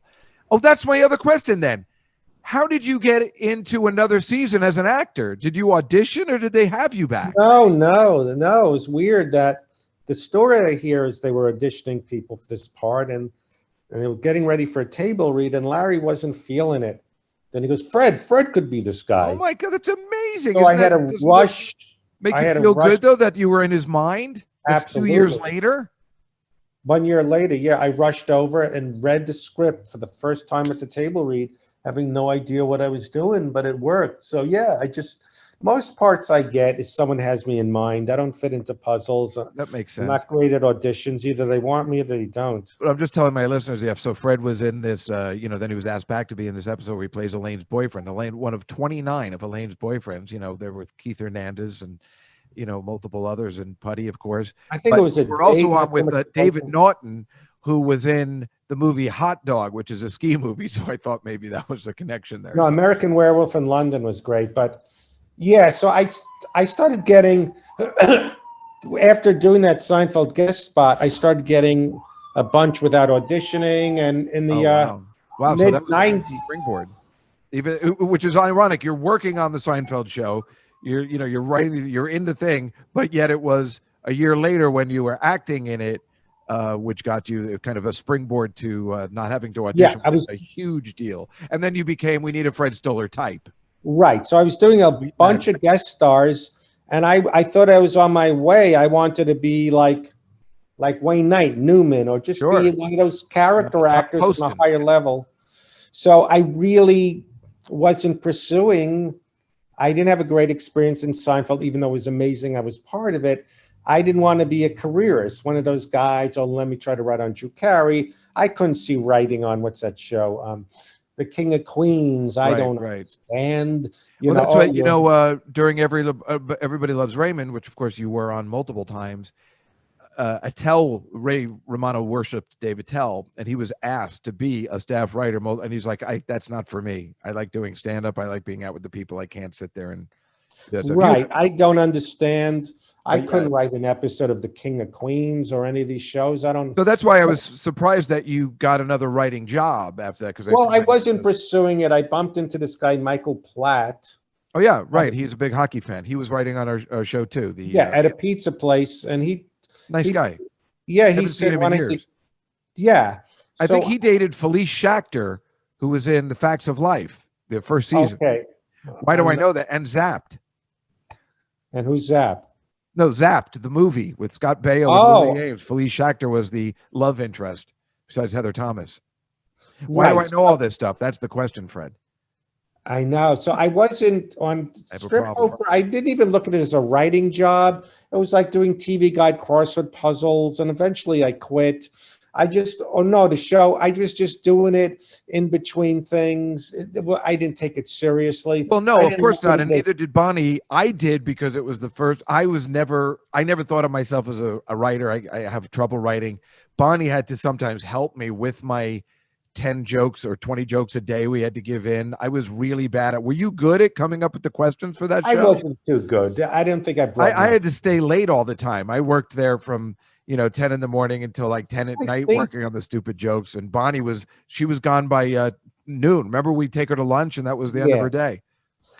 Oh, that's my other question then. How did you get into another season as an actor? Did you audition or did they have you back? No. It was weird that the story I hear is they were auditioning people for this part and they were getting ready for a table read and Larry wasn't feeling it. Then he goes, Fred could be this guy. Oh my God, that's amazing. So I had a rush. Make you feel good though that you were in his mind? Absolutely. 2 years later? 1 year later, yeah, I rushed over and read the script for the first time at the table read, having no idea what I was doing, but it worked. So yeah, most parts I get is someone has me in mind. I don't fit into puzzles. That makes sense. I'm not great at auditions. Either they want me or they don't. But I'm just telling my listeners, so Fred was in this, then he was asked back to be in this episode where he plays Elaine's boyfriend. Elaine, one of 29 of Elaine's boyfriends, they're with Keith Hernandez and, multiple others and Putty, of course. I think it was we're also on with David Naughton, who was in the movie Hot Dog, which is a ski movie. So I thought maybe that was the connection there. No, American Werewolf in London was great, but yeah, so I started getting after doing that Seinfeld guest spot, I started getting a bunch without auditioning, and in the wow. So that was mid-90s springboard, even, which is ironic. You're working on the Seinfeld show. You're writing. You're in the thing, but yet it was a year later when you were acting in it, which got you kind of a springboard to not having to audition. Yeah, was a huge deal. And then you became, we need a Fred Stoller type. Right. So I was doing a bunch of guest stars, and I thought I was on my way. I wanted to be like Wayne Knight, Newman, or just be one of those character actors on a higher level. So I really wasn't pursuing. I didn't have a great experience in Seinfeld, even though it was amazing. I was part of it. I didn't want to be a careerist, one of those guys. Oh, let me try to write on Drew Carey. I couldn't see writing on what's that show? The King of Queens. I don't understand. That's right. During Everybody Loves Raymond, which of course you were on multiple times, Ray Romano worshipped Dave Attell, and he was asked to be a staff writer, and he's like, that's not for me. I like doing stand-up. I like being out with the people. I can't sit there and right. I don't understand. I couldn't write an episode of The King of Queens or any of these shows. I don't. So that's why I was surprised that you got another writing job after that. Because I wasn't pursuing it. I bumped into this guy, Michael Platt. Oh yeah, right. He's a big hockey fan. He was writing on our show too. At a pizza place, and nice guy. Yeah, he said, I think he dated Felice Schachter, who was in The Facts of Life, the first season. Okay. Why do I know that? And Zapped. And who's Zapped? No, Zapped, the movie with Scott Baio and Lily Ames. Felice Schachter was the love interest, besides Heather Thomas. Why do I know all this stuff? That's the question, Fred. I know. So I wasn't on strip poker. I didn't even look at it as a writing job. It was like doing TV Guide crossword puzzles, and eventually I quit. The show. I was just doing it in between things. I didn't take it seriously. Well, no, of course not, and neither did Bonnie. I did because it was the first. I never thought of myself as a writer. I have trouble writing. Bonnie had to sometimes help me with my 10 jokes or 20 jokes a day we had to give in. I was really bad at. Were you good at coming up with the questions for that show? I wasn't too good. I didn't think I had to stay late all the time. I worked there from 10 in the morning until like 10 at night think- working on the stupid jokes. And Bonnie was gone by noon. Remember, we'd take her to lunch and that was the end of her day.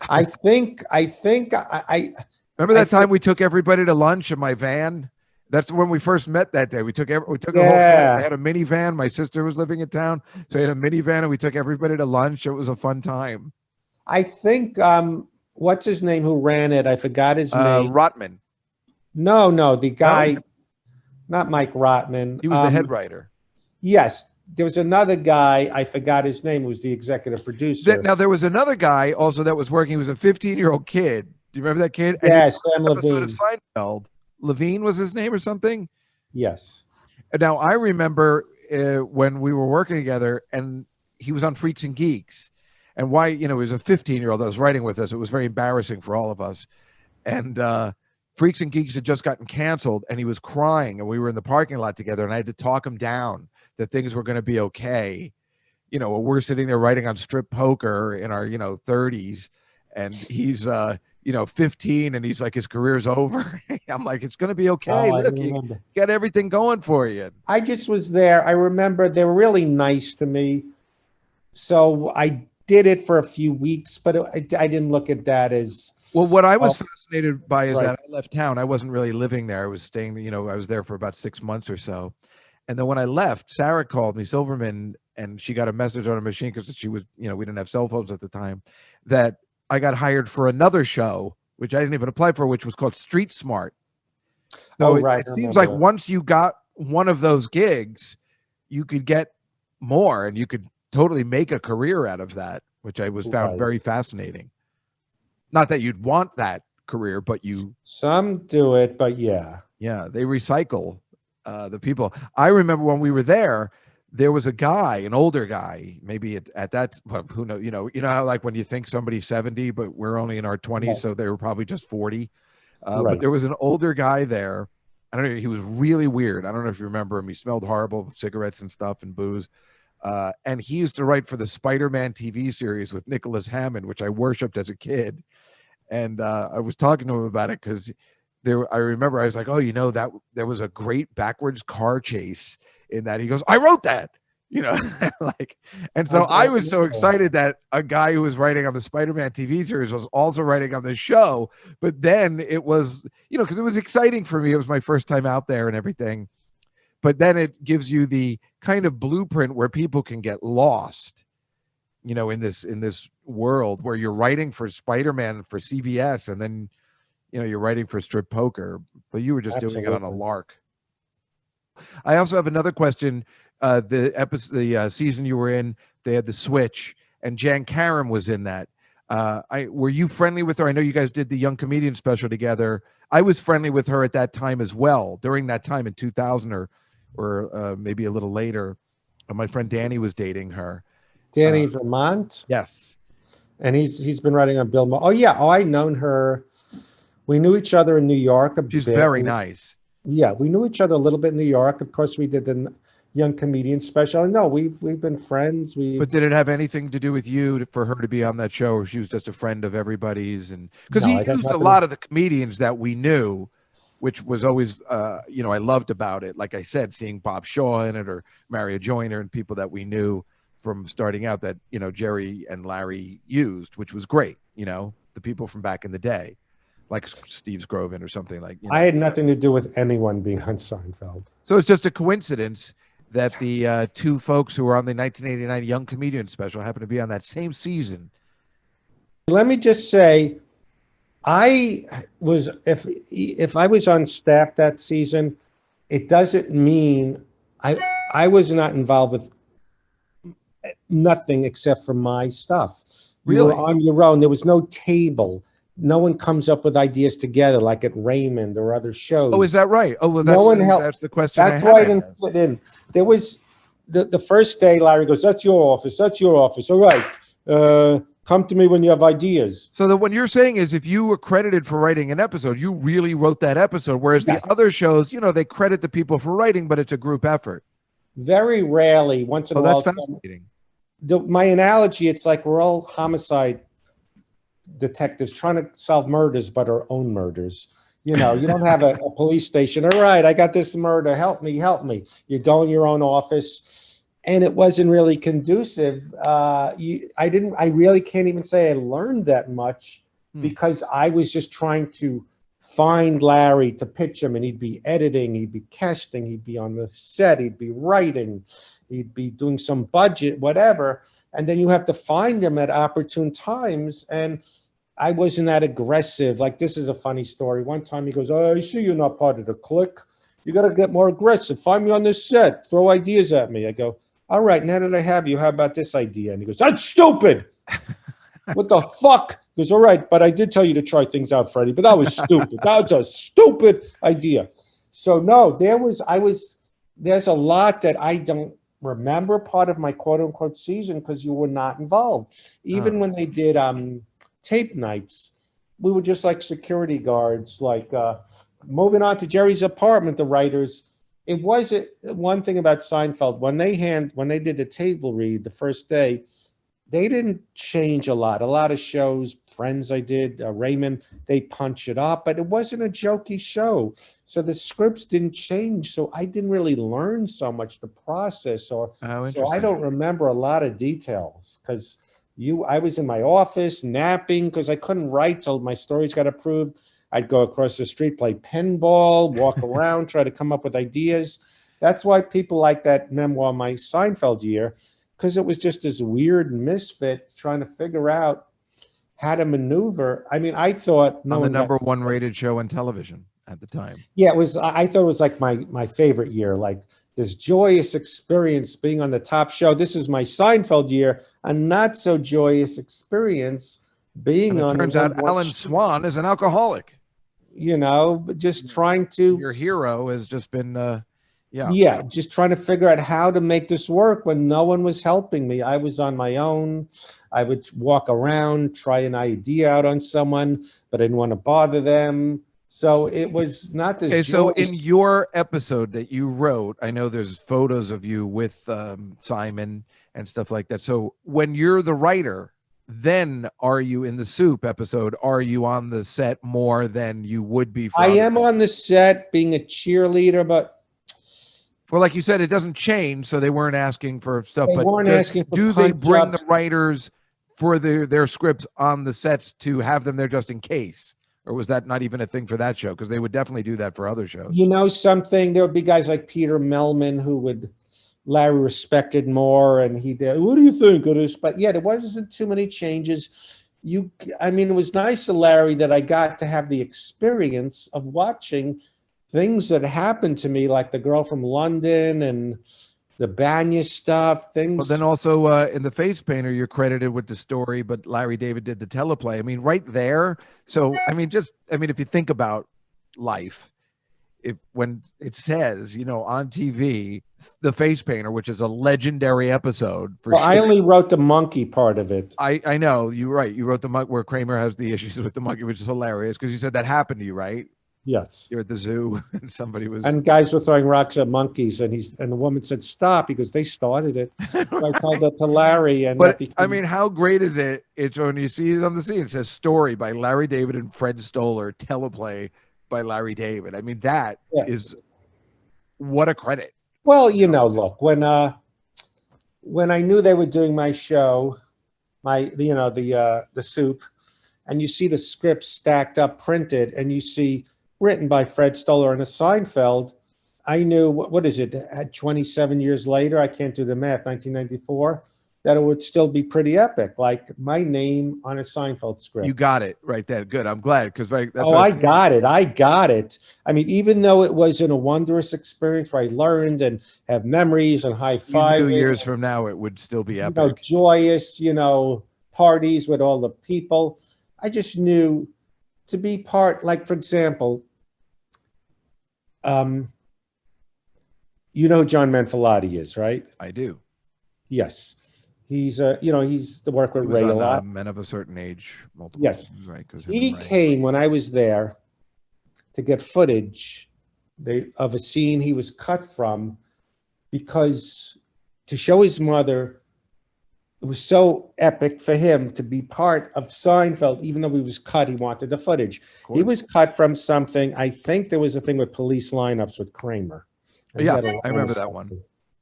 I think Remember that time we took everybody to lunch in my van? That's when we first met that day. We took a whole staff. I had a minivan. My sister was living in town. So we had a minivan and we took everybody to lunch. It was a fun time. I think, what's his name who ran it? I forgot his name. Rotman. No, the guy, not Mike Rotman. He was the head writer. Yes. There was another guy, I forgot his name, who was the executive producer. Now, there was another guy also that was working. He was a 15-year-old kid. Do you remember that kid? Yeah, Sam Levine. Seinfeld. Levine was his name or something? Yes. Now, I remember when we were working together and he was on Freaks and Geeks. And why, he was a 15-year-old that was writing with us. It was very embarrassing for all of us. And Freaks and Geeks had just gotten canceled and he was crying. And we were in the parking lot together and I had to talk him down that things were going to be okay. We're sitting there writing on strip poker in our, 30s. And he's, 15 and he's like, his career's over. I'm like, it's going to be okay. Look, you got everything going for you. I just was there. I remember they were really nice to me. So I did it for a few weeks, but I didn't look at that as... Well, what I was fascinated by is that I left town. I wasn't really living there. I was staying, I was there for about 6 months or so. And then when I left, Sarah called me, Silverman, and she got a message on her machine because she was, we didn't have cell phones at the time, that I got hired for another show, which I didn't even apply for, which was called Street Smart. So it seems like once you got one of those gigs, you could get more and you could totally make a career out of that, which I found very fascinating. Not that you'd want that career, but some do it, but yeah, they recycle the people. I remember when we were there was a guy, an older guy, maybe at that, well, who knows, you know how like when you think somebody's 70, but we're only in our 20s, so they were probably just 40. But there was an older guy there. I don't know. He was really weird. I don't know if you remember him. He smelled horrible, cigarettes and stuff and booze. And he used to write for the Spider-Man TV series with Nicholas Hammond, which I worshipped as a kid. And I was talking to him about it because I remember I was like, oh, that there was a great backwards car chase in that. He goes, I wrote that, like, and so I was so excited that a guy who was writing on the Spider-Man TV series was also writing on the show. But then it was, because it was exciting for me. It was my first time out there and everything. But then it gives you the kind of blueprint where people can get lost, in this world where you're writing for Spider-Man for CBS and then, you're writing for strip poker, but you were just doing it on a lark. I also have another question. The season you were in, they had the switch, and Jan Karam was in that. Were you friendly with her? I know you guys did the Young Comedian special together. I was friendly with her at that time as well. During that time in 2000 or maybe a little later, my friend Danny was dating her. Danny Vermont. Yes, and he's been writing on Bill. I'd known her. We knew each other in New York. She's very nice. Yeah, we knew each other a little bit in New York. Of course, we did the Young Comedian special. No, we've been friends. But did it have anything to do with you for her to be on that show, or she was just a friend of everybody's? And because he used a lot of the comedians that we knew, which was always, I loved about it. Like I said, seeing Bob Shaw in it or Mario Joyner and people that we knew from starting out that, Jerry and Larry used, which was great. The people from back in the day, like Steve Scroven or something like. I had nothing to do with anyone being on Seinfeld. So it's just a coincidence that the two folks who were on the 1989 Young Comedian special happened to be on that same season. Let me just say, if I was on staff that season, it doesn't mean I was not involved with nothing except for my stuff. Really? You were on your own. There was no table. No one comes up with ideas together like at Raymond or other shows. Oh, is that right? Oh, well, that's the question. That's why I didn't put in. There was the first day, Larry goes, that's your office. That's your office. All right. Come to me when you have ideas. So what you're saying is if you were credited for writing an episode, you really wrote that episode, whereas the other shows, they credit the people for writing, but it's a group effort. Very rarely, once in a while. That's fascinating. My analogy, it's like we're all homicide detectives trying to solve murders, but our own murders. You know, you don't have a police station. All right, I got this murder. Help me, help me. You go in your own office, and it wasn't really conducive. I really can't even say I learned that much because I was just trying to find Larry to pitch him, and he'd be editing, he'd be casting, he'd be on the set, he'd be writing, he'd be doing some budget, whatever. And then you have to find him at opportune times. And I wasn't that aggressive. Like, this is a funny story. One time he goes, "Oh, I see you're not part of the clique. You got to get more aggressive. Find me on this set. Throw ideas at me." I go, "All right, now that I have you, how about this idea?" And he goes, "That's stupid." "What the fuck?" He goes, "All right, but I did tell you to try things out, Freddie, but that was stupid. That was a stupid idea." So no, there's a lot that I don't remember part of my quote unquote season because you were not involved. Even when they did tape nights, we were just like security guards. Like moving on to Jerry's apartment, the writers. It wasn't one thing about Seinfeld when they did the table read the first day. They didn't change a lot. A lot of shows, Friends I did, Raymond, they punch it up, but it wasn't a jokey show. So the scripts didn't change. So I didn't really learn so much the process. So I don't remember a lot of details because I was in my office napping because I couldn't write till my stories got approved. I'd go across the street, play pinball, walk around, try to come up with ideas. That's why people like that memoir, My Seinfeld Year, because it was just this weird misfit trying to figure out how to maneuver. I mean, I thought on the number one rated show on television at the time. Yeah, it was. I thought it was like my favorite year, like this joyous experience being on the top show. This is my Seinfeld year, a not so joyous experience being on. Turns out Alan Swan is an alcoholic. You know, just trying to. Your hero has just been. Yeah, just trying to figure out how to make this work when no one was helping me. I was on my own. I would walk around, try an idea out on someone, but I didn't want to bother them. So it was not this. Okay, so in your episode that you wrote, I know there's photos of you with Simon and stuff like that. So when you're the writer, then are you in the Soup episode? Are you on the set more than you would be? I am on the set being a cheerleader, but. Well, like you said, it doesn't change, so they weren't asking for stuff. They weren't asking for do they bring punch-ups. the writers for their scripts on the sets to have them there just in case? Or was that not even a thing for that show? Because they would definitely do that for other shows. You know something? There would be guys like Peter Melman who Larry respected more, and he did. "What do you think of this?" But yeah, there wasn't too many changes. It was nice to Larry that I got to have the experience of watching things that happened to me, like the girl from London and the Bania stuff. Things. Well, then also in The Face Painter, you're credited with the story, but Larry David did the teleplay. I mean, right there. So, if you think about life, when it says, on TV, The Face Painter, which is a legendary episode. I only wrote the monkey part of it. I know, you're right. You wrote the monkey where Kramer has the issues with the monkey, which is hilarious because you said that happened to you, right? Yes. You're at the zoo and somebody was. And guys were throwing rocks at monkeys, and the woman said, "Stop," because they started it. So I told that to Larry. But how great is it? It's when you see it on the scene, it says "Story" by Larry David and Fred Stoller, teleplay by Larry David. I mean, that is what a credit. Well, look, when I knew they were doing my show, the Soup, and you see the script stacked up, printed, and you see written by Fred Stoller and a Seinfeld, I knew, what is it, at 27 years later, I can't do the math, 1994, that it would still be pretty epic, like my name on a Seinfeld script. You got it right there. Good. I'm glad because I got it. I mean, even though it wasn't a wondrous experience where I learned and have memories and high five. 2 years from now, it would still be epic. Joyous, parties with all the people. I just knew to be part, like, for example, you know who John Manfillotti is, right? I do. Yes. He's he's the work with Ray a lot. Men of a Certain Age, multiple yes. times, right? He came when I was there to get footage of a scene he was cut from because to show his mother it was so epic for him to be part of Seinfeld, even though he was cut. He wanted the footage. He was cut from something. I think there was a thing with police lineups with Kramer. And he Yeah, had a I remember that something. one.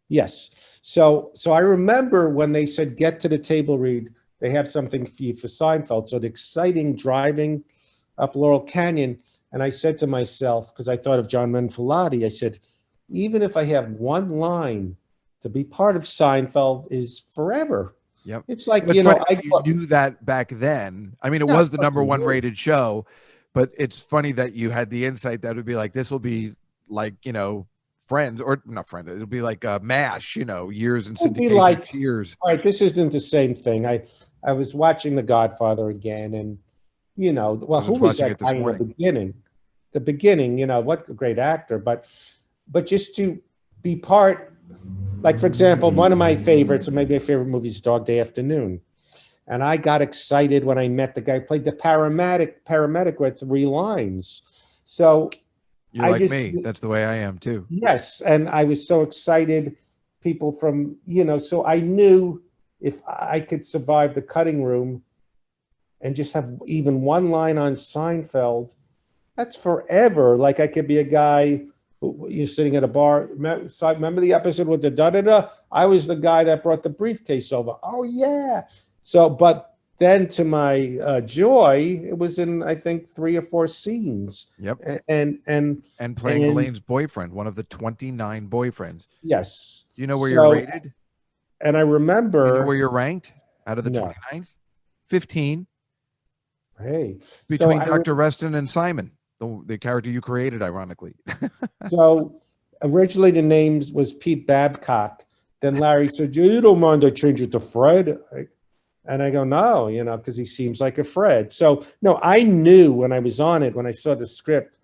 Yes. So I remember when they said, get to the table read, they have something for you for Seinfeld. So the exciting driving up Laurel Canyon. And I said to myself, because I thought of John Manfredi, I said, even if I have one line to be part of Seinfeld is forever. Yep. It's like, It's you know, funny that you knew that back then. I mean, it was the number one rated show, but it's funny that you had the insight that would be like, this will be like, you know, Friends, or not Friends. It'll be like MASH, you know, years and syndication like, years. All right, this isn't the same thing. I was watching The Godfather again, and, you know, well, who was that guy in the beginning? The beginning, you know, what a great actor, but just to be part, like, for example, one of my favorites, or maybe my favorite movie is Dog Day Afternoon. And I got excited when I met the guy who played the paramedic with 3 lines. So you're like me. That's the way I am too. Yes. And I was so excited. People from, you know, so I knew if I could survive the cutting room and just have even one line on Seinfeld, that's forever. Like I could be a guy who, you're sitting at a bar. Remember the episode with the da-da-da? I was the guy that brought the briefcase over. Oh, yeah. So, but then to my joy, it was in, I think, 3 or 4 scenes. Yep. And playing Elaine's boyfriend, one of the 29 boyfriends. Yes. Do you know where you're rated? And I remember. You know where you're ranked out of the 29? 15. Hey. Between Dr. Reston and Simon, the character you created, ironically. So originally the name was Pete Babcock. Then Larry said, you don't mind I change it to Fred? And I go, no, you know, because he seems like a Fred. So, no, I knew when I was on it, when I saw the script,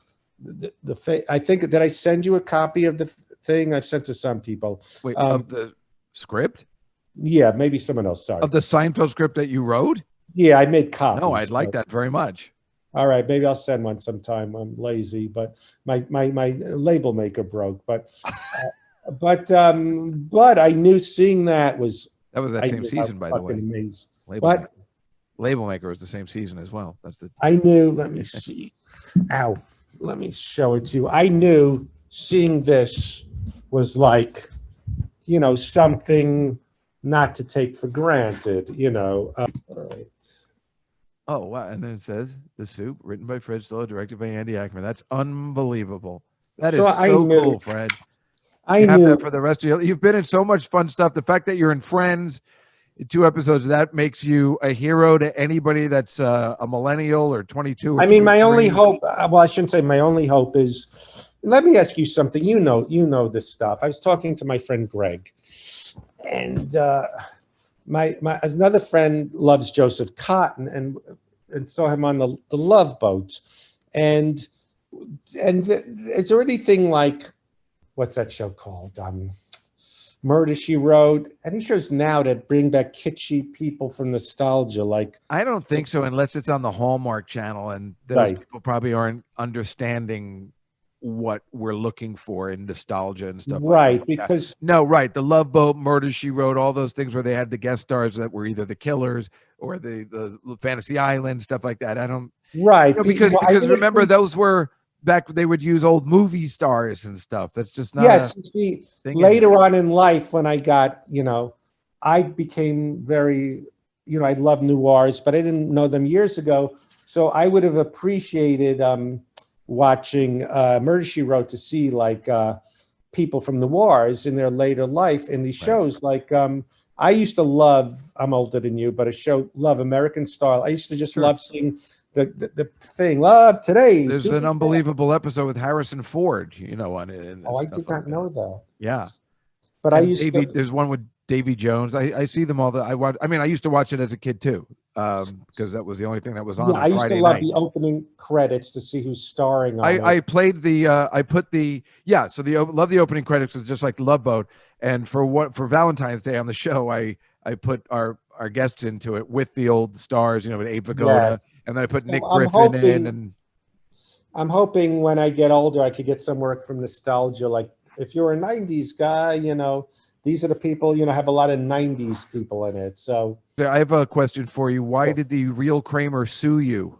I think, did I send you a copy of the thing? I've sent to some people. Wait, of the script? Yeah, maybe someone else, sorry. Of the Seinfeld script that you wrote? Yeah, I made copies. No, I'd like that very much. All right, maybe I'll send one sometime. I'm lazy, but my label maker broke. But I knew seeing that was that same season, by the way. Amazing. Label Maker was the same season as well. That's the. I knew. Let me see. Ow. Let me show it to you. I knew seeing this was like, you know, something not to take for granted. You know. All right. Oh, wow. And then it says The Soup, written by Fred Stoller, directed by Andy Ackerman. That's unbelievable. That is so cool, Fred. You have that for the rest of your life. You've been in so much fun stuff. The fact that you're in Friends, 2 episodes, that makes you a hero to anybody that's a millennial or 22. Or I mean, my only hope, well, I shouldn't say my only hope is, let me ask you something. You know this stuff. I was talking to my friend Greg, and my another friend loves Joseph Cotton and saw him on the Love Boat. And is there anything like, what's that show called? Murder, She Wrote. Any shows now that bring back kitschy people from nostalgia? Like, I don't think so, unless it's on the Hallmark Channel, and those people probably aren't understanding what we're looking for in nostalgia and stuff. Right, like because the Love Boat, Murder, She Wrote, all those things where they had the guest stars that were either the killers or the Fantasy Island, stuff like that. I don't. Right, because remember those were. Back they would use old movie stars and stuff. That's just not. Yes, see, later on in life when I got, you know, I became very, you know, I love noirs, but I didn't know them years ago. So I would have appreciated watching Murder, She Wrote to see like people from the wars in their later life in these shows. Like I used to love, I'm older than you, but love American Style. I used to just love seeing the thing. Love Today. There's an unbelievable episode with Harrison Ford, you know, on it. Oh, I did not know that. Yeah. But there's one with Davy Jones. I see them all. I used to watch it as a kid too, because that was the only thing that was on. Yeah, I used to love the opening credits to see who's starring on it. I played love the opening credits. It's just like Love Boat. And for Valentine's Day on the show, I put our guests into it with the old stars, you know, with Abe Vigoda, and then I put Nick Griffin in. And I'm hoping when I get older, I could get some work from nostalgia. Like if you're a '90s guy, you know, these are the people, have a lot of 90s people in it. So I have a question for you. Why did the real Kramer sue you?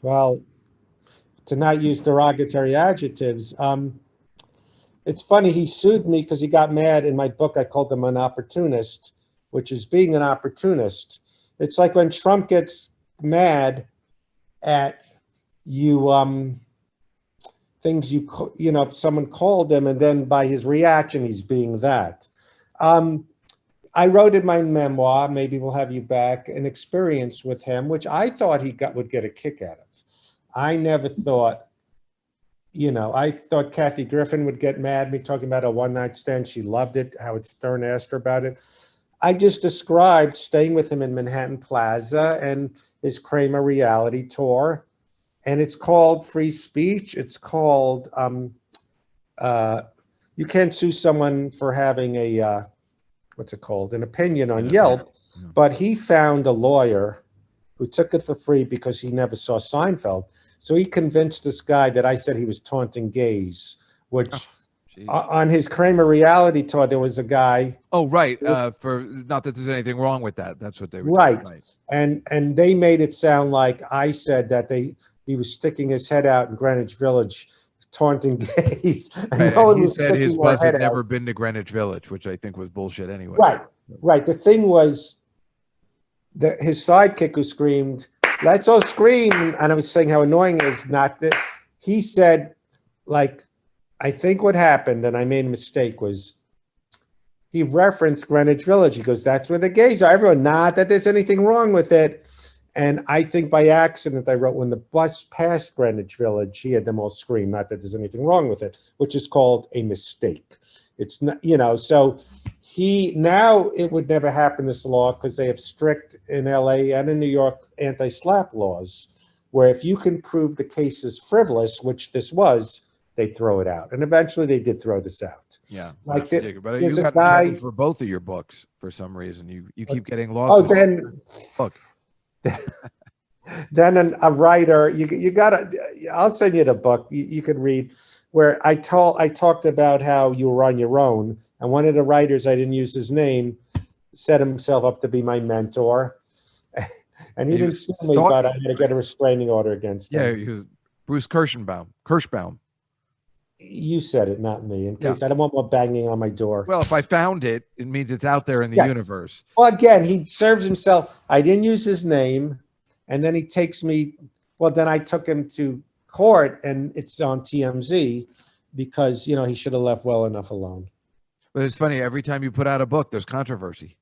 well, to not use derogatory adjectives. It's funny, he sued me because he got mad. In my book, I called him an opportunist, which is being an opportunist. It's like when Trump gets mad at you, things someone called him, and then by his reaction, he's being that. I wrote in my memoir, maybe we'll have you back, an experience with him, which I thought would get a kick out of. I never thought, I thought Kathy Griffin would get mad at me talking about a one-night stand. She loved it. Howard Stern asked her about it. I just described staying with him in Manhattan Plaza and his Kramer reality tour. And it's called free speech. It's called, you can't sue someone for having an opinion on Yelp. Yeah. But he found a lawyer who took it for free because he never saw Seinfeld. So he convinced this guy that I said he was taunting gays, which on his Kramer reality tour, there was a guy. Oh, right. For not that there's anything wrong with that. That's what they were right. And they made it sound like I said that he was sticking his head out in Greenwich Village, taunting gays. Right. And he said his bus had never been to Greenwich Village, which I think was bullshit anyway. Right. The thing was that his sidekick who screamed, "Let's all scream." And I was saying how annoying it is, not that he said, like, I think what happened, and I made a mistake, was he referenced Greenwich Village. He goes, "That's where the gays are." Everyone, not that there's anything wrong with it. And I think by accident, I wrote, when the bus passed Greenwich Village, he had them all scream, not that there's anything wrong with it, which is called a mistake. It's not, so now it would never happen, this law, because they have strict in LA and in New York anti-slap laws, where if you can prove the case is frivolous, which this was, they throw it out. And eventually they did throw this out. Yeah. Like but you got in trouble for both of your books for some reason. You keep getting lost. Oh, then look. Then a writer, you gotta, I'll send you the book. You could read, where I talked about how you were on your own. And one of the writers, I didn't use his name, set himself up to be my mentor. And he didn't sue me, but I had to get a restraining order against him. Yeah, he was Bruce Kirschbaum. You said it, not me, in case I don't want more banging on my door. Well, if I found it, it means it's out there in the universe. Well, again, he serves himself. I didn't use his name. And then he takes me, then I took him to court, and it's on TMZ because, he should have left well enough alone. But it's funny, every time you put out a book, there's controversy.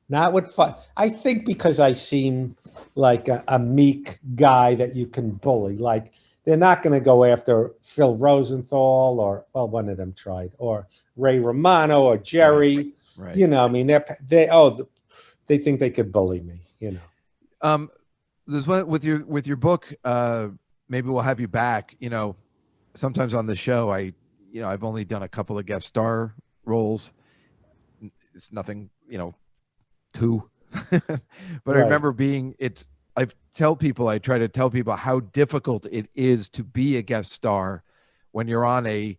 Not with fun. I think because I seem like a meek guy that you can bully. Like, they're not going to go after Phil Rosenthal or, one of them tried, or Ray Romano or Jerry. Right. They think they could bully me, There's one with your book. Maybe we'll have you back. Sometimes on the show, I've only done a couple of guest star roles. It's nothing, 2. But right. I remember I try to tell people how difficult it is to be a guest star when you're on a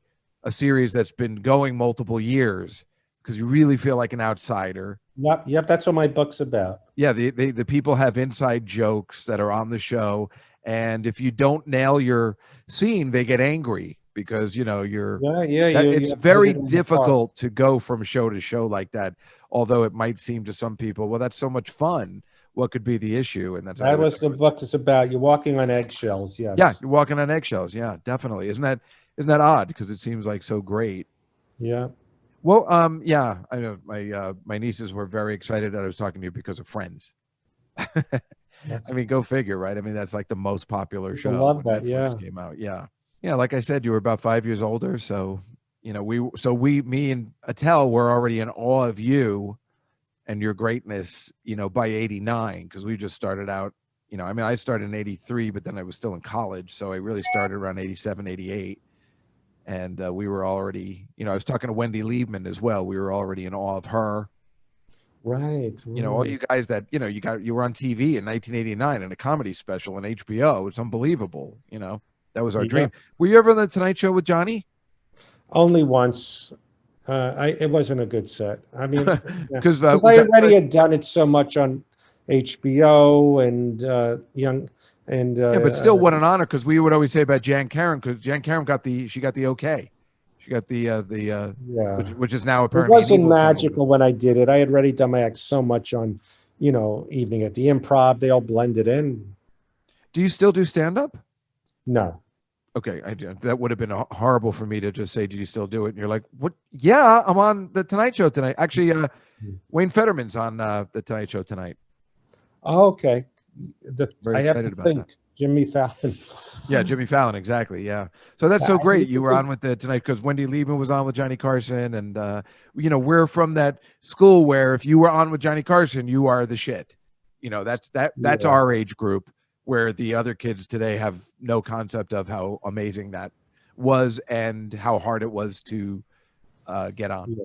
series that's been going multiple years, because you really feel like an outsider. Yep. That's what my book's about. Yeah. The people have inside jokes that are on the show. And if you don't nail your scene, they get angry because, it's very difficult to go from show to show like that. Although it might seem to some people, well, that's so much fun. What could be the issue? And that was the book is about. You're walking on eggshells. Yes. Yeah. You're walking on eggshells. Yeah, definitely. Isn't that odd? Because it seems like so great. Yeah. Well, I know my nieces were very excited that I was talking to you because of Friends. Go figure, right? That's like the most popular show. I love that. Yeah. Came out. Yeah. Yeah. Like I said, you were about 5 years older. So, me and Attell were already in awe of you and your greatness, by 89, because we just started out, I started in 83, but then I was still in college. So I really started around 87, 88. And we were already, I was talking to Wendy Liebman as well. We were already in awe of her. Right. All you guys that, you were on TV in 1989 in a comedy special on HBO. It's unbelievable. That was our dream. Were you ever on the Tonight Show with Johnny? Only once. It wasn't a good set. I mean, Because I already had done it so much on HBO and yeah, but still, what an honor, because we would always say about Jan Karen, because Jan Karen got the okay, she got the yeah. which is now It apparently an wasn't equal sign. magical when I did it. I had already done my act so much on, Evening at the Improv. They all blended in. Do you still do stand up? No. Okay, that would have been horrible for me to just say, "Do you still do it?" And you're like, "What? Yeah, I'm on the Tonight Show tonight." Actually, Wayne Fetterman's on the Tonight Show tonight. Oh, okay. Very I have excited to about think. that. Jimmy Fallon. Yeah, Jimmy Fallon, exactly. Yeah, so that's so great. You were on with the Tonight, because Wendy Liebman was on with Johnny Carson, and we're from that school where if you were on with Johnny Carson, you are the shit. That's our age group, where the other kids today have no concept of how amazing that was and how hard it was to get on. Yeah.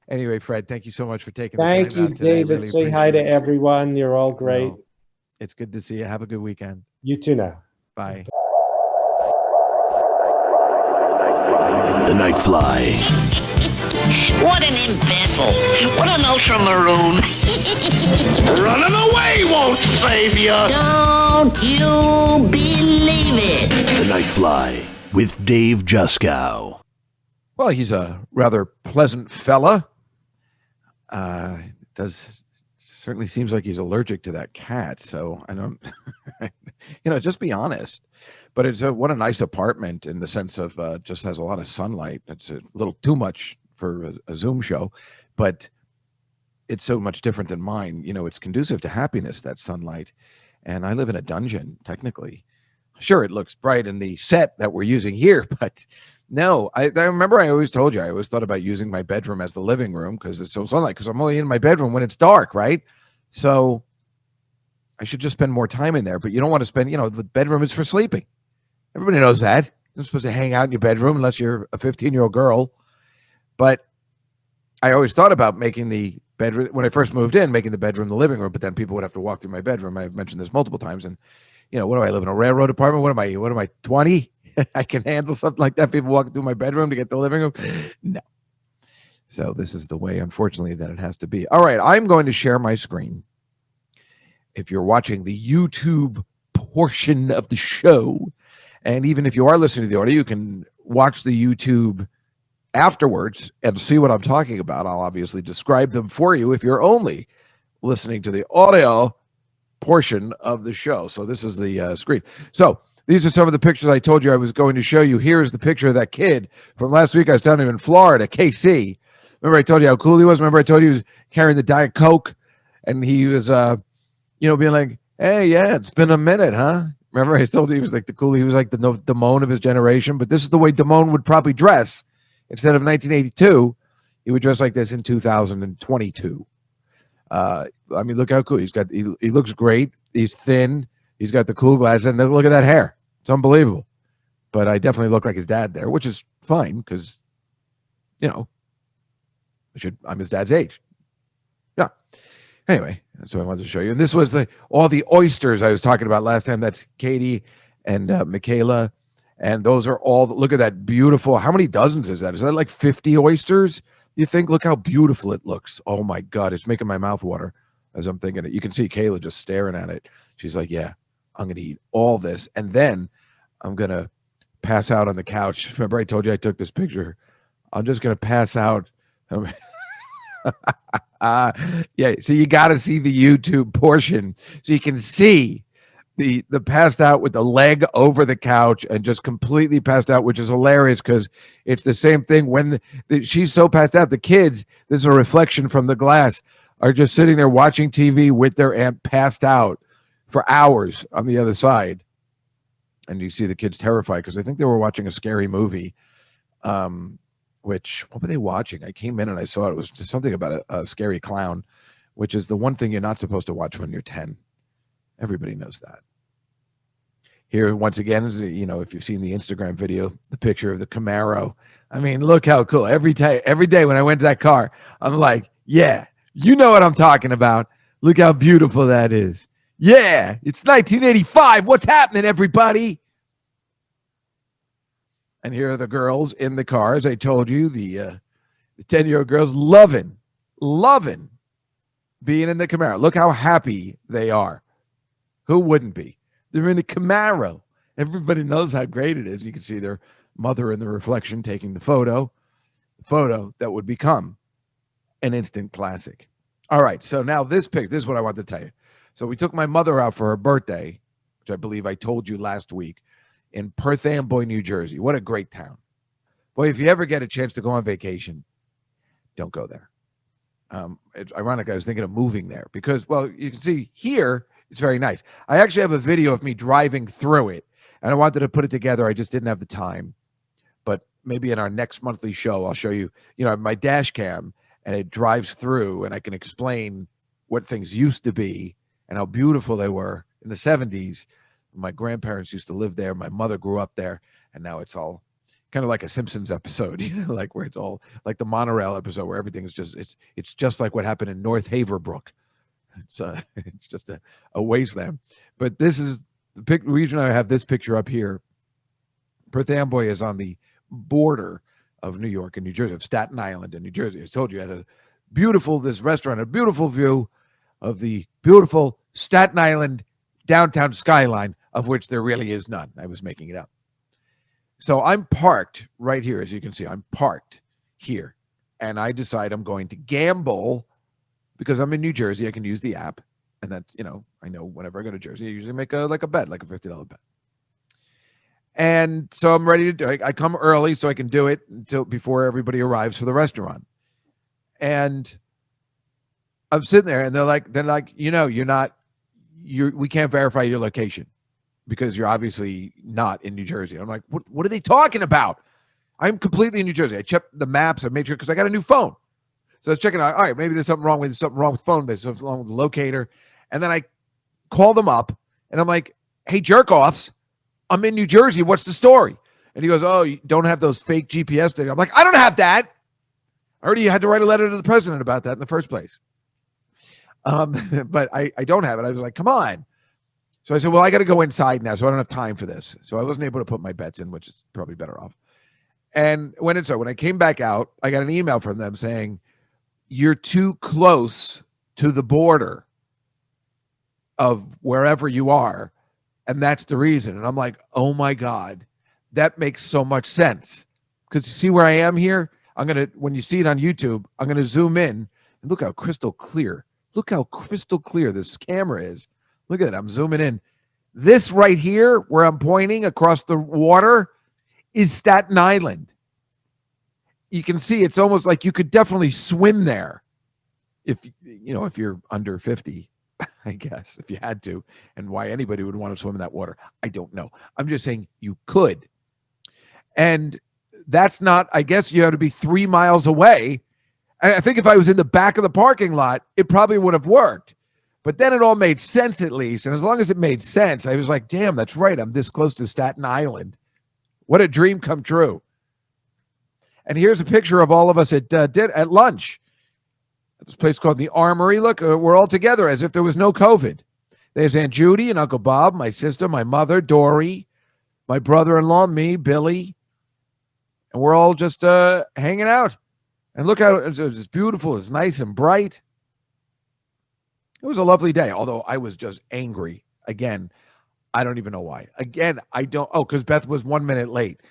Anyway, Fred, thank you so much for taking the time out today. Thank you, David. Really say hi to everyone. You're all great. Well, it's good to see you. Have a good weekend. You too now. Bye. The Nightfly. What an imbecile. What an ultra-maroon. Running away won't save you. Don't you believe it. The Nightfly with Dave Juskow. Well, he's a rather pleasant fella. Certainly seems like he's allergic to that cat. So I don't, just be honest. But it's what a nice apartment in the sense of just has a lot of sunlight. It's a little too much for a Zoom show, but it's so much different than mine. It's conducive to happiness, that sunlight. And I live in a dungeon, technically. Sure, it looks bright in the set that we're using here, but no, I remember I always told you, I always thought about using my bedroom as the living room because it's so sunlight, because I'm only in my bedroom when it's dark, right? So I should just spend more time in there, but you don't want to spend, the bedroom is for sleeping. Everybody knows that. You're not supposed to hang out in your bedroom unless you're a 15-year-old girl. But I always thought about making the bedroom, when I first moved in, making the bedroom the living room, but then people would have to walk through my bedroom. I've mentioned this multiple times. And, what do I live in, a railroad apartment? What am I, 20? I can handle something like that. People walking through my bedroom to get the living room. No. So this is the way, unfortunately, that it has to be. All right. I'm going to share my screen. If you're watching the YouTube portion of the show, and even if you are listening to the audio, you can watch the YouTube afterwards and see what I'm talking about. I'll obviously describe them for you if you're only listening to the audio portion of the show. So this is the screen. So these are some of the pictures I told you I was going to show you. Here's the picture of that kid from last week. I was down in Florida, KC. Remember I told you how cool he was? Remember I told you he was carrying the Diet Coke, and he was, being like, hey, yeah, it's been a minute, huh? Remember I told you he was like he was like the Damone of his generation, but this is the way Damone would probably dress. Instead of 1982, he would dress like this in 2022. Look how cool. He looks great. He's thin. He's got the cool glasses, and look at that hair. It's unbelievable. But I definitely look like his dad there, which is fine because, I'm his dad's age. Yeah. Anyway, that's what I wanted to show you. And this was all the oysters I was talking about last time. That's Katie and Michaela. And those are all, look at that beautiful, how many dozens is that? Is that like 50 oysters? You think, look how beautiful it looks. Oh my God, it's making my mouth water as I'm thinking it. You can see Kayla just staring at it. She's like, yeah, I'm going to eat all this. And then I'm going to pass out on the couch. Remember I told you I took this picture. I'm just going to pass out. Yeah, so you got to see the YouTube portion so you can see the passed out with the leg over the couch and just completely passed out, which is hilarious because it's the same thing when she's so passed out. The kids, this is a reflection from the glass, are just sitting there watching TV with their aunt passed out for hours on the other side. And you see the kids terrified because I think they were watching a scary movie. What were they watching? I came in and I saw it. It was just something about a scary clown, which is the one thing you're not supposed to watch when you're 10. Everybody knows that. Here, once again, is, if you've seen the Instagram video, the picture of the Camaro. I mean, look how cool. Every day when I went to that car, I'm like, yeah, you know what I'm talking about. Look how beautiful that is. Yeah, it's 1985. What's happening, everybody? And here are the girls in the car. As I told you, the The 10-year-old girls loving being in the Camaro. Look how happy they are. Who wouldn't be? They're in a Camaro. Everybody knows how great it is. You can see their mother in the reflection taking the photo that would become an instant classic. All right, so now this is what I want to tell you. So we took my mother out for her birthday, which I believe I told you last week, in Perth Amboy, New Jersey. What a great town. Boy, if you ever get a chance to go on vacation, don't go there. It's ironic. I was thinking of moving there because, well, you can see here, it's very nice. I actually have a video of me driving through it, and I wanted to put it together. I just didn't have the time. But maybe in our next monthly show, I'll show you, my dash cam, and it drives through, and I can explain what things used to be and how beautiful they were in the 70s. My grandparents used to live there. My mother grew up there, and now it's all kind of like a Simpsons episode, like where it's all like the monorail episode where everything is just, it's just like what happened in North Haverbrook. It's just a wasteland. But this is the reason I have this picture up here. Perth Amboy is on the border of New York and New Jersey, of Staten Island and New Jersey. I told you I had this restaurant, a beautiful view of the beautiful Staten Island downtown skyline, of which there really is none. I was making it up. So I'm parked right here. As you can see, I'm parked here, and I decide I'm going to gamble because I'm in New Jersey. I can use the app, and that, I know whenever I go to Jersey, I usually make a bet, like a $50 bet. And so I'm ready to do it. I come early so I can do it until before everybody arrives for the restaurant. And I'm sitting there, and they're like, we can't verify your location because you're obviously not in New Jersey. I'm like, what are they talking about? I'm completely in New Jersey. I checked the maps. I made sure because I got a new phone. So I was checking out, all right, maybe there's something wrong with the phone. There's something wrong with the locator. And then I call them up, and I'm like, hey, jerk-offs, I'm in New Jersey. What's the story? And he goes, oh, you don't have those fake GPS data. I'm like, I don't have that. I already had to write a letter to the president about that in the first place. But I don't have it. I was like, come on. So I said, well, I got to go inside now, so I don't have time for this. So I wasn't able to put my bets in, which is probably better off. And when I came back out, I got an email from them saying, you're too close to the border of wherever you are, and that's the reason. And I'm like, oh my God, that makes so much sense. Because you see where I am here? When you see it on YouTube, I'm going to zoom in, and look how crystal clear. Look how crystal clear this camera is. Look at it. I'm zooming in. This right here, where I'm pointing across the water, is Staten Island. You can see it's almost like you could definitely swim there if you're under 50, I guess, if you had to. And why anybody would want to swim in that water, I don't know. I'm just saying you could. And that's not, I guess you have to be 3 miles away. I think if I was in the back of the parking lot, it probably would have worked. But then it all made sense at least. And as long as it made sense, I was like, damn, that's right. I'm this close to Staten Island. What a dream come true. And here's a picture of all of us at lunch at this place called the Armory. Look, we're all together as if there was no COVID. There's Aunt Judy and Uncle Bob, my sister, my mother, Dory, my brother-in-law, me, Billy. And we're all just hanging out. And look how it's beautiful. It's nice and bright. It was a lovely day, although I was just angry. Again, I don't even know why. Again, because Beth was 1 minute late.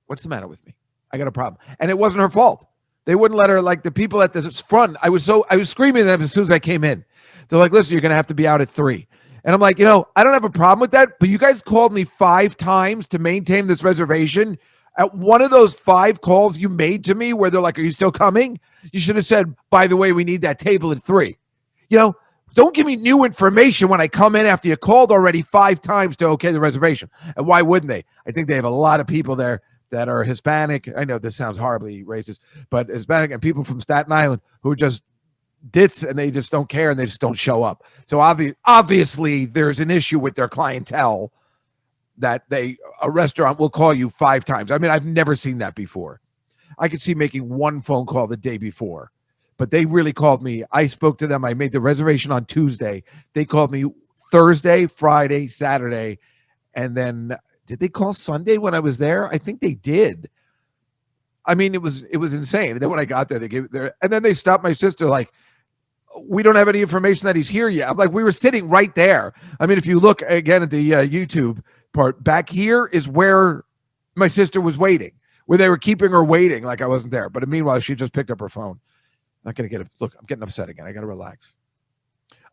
What's the matter with me? I got a problem. And it wasn't her fault. They wouldn't let her, like the people at the front. I was screaming at them as soon as I came in. They're like, listen, you're going to have to be out at 3. And I'm like, I don't have a problem with that, but you guys called me 5 times to maintain this reservation. At one of those 5 calls you made to me where they're like, are you still coming? You should have said, by the way, we need that table at 3. Don't give me new information when I come in after you called already 5 times to okay the reservation. And why wouldn't they? I think they have a lot of people there that are Hispanic. I know this sounds horribly racist, but Hispanic and people from Staten Island who are just dits and they just don't care and they just don't show up. So obviously there's an issue with their clientele that a restaurant will call you 5 times. I mean, I've never seen that before. I could see making 1 phone call the day before. But they really called me. I spoke to them. I made the reservation on Tuesday. They called me Thursday, Friday, Saturday. And then did they call Sunday when I was there? I think they did. I mean, it was insane. And then when I got there, they gave it there, and then they stopped my sister like, we don't have any information that he's here yet. I'm like, we were sitting right there. I mean, if you look again at the YouTube part, back here is where my sister was waiting, where they were keeping her waiting like I wasn't there. But meanwhile, she just picked up her phone. I'm not going to get it. Look, I'm getting upset again. I got to relax.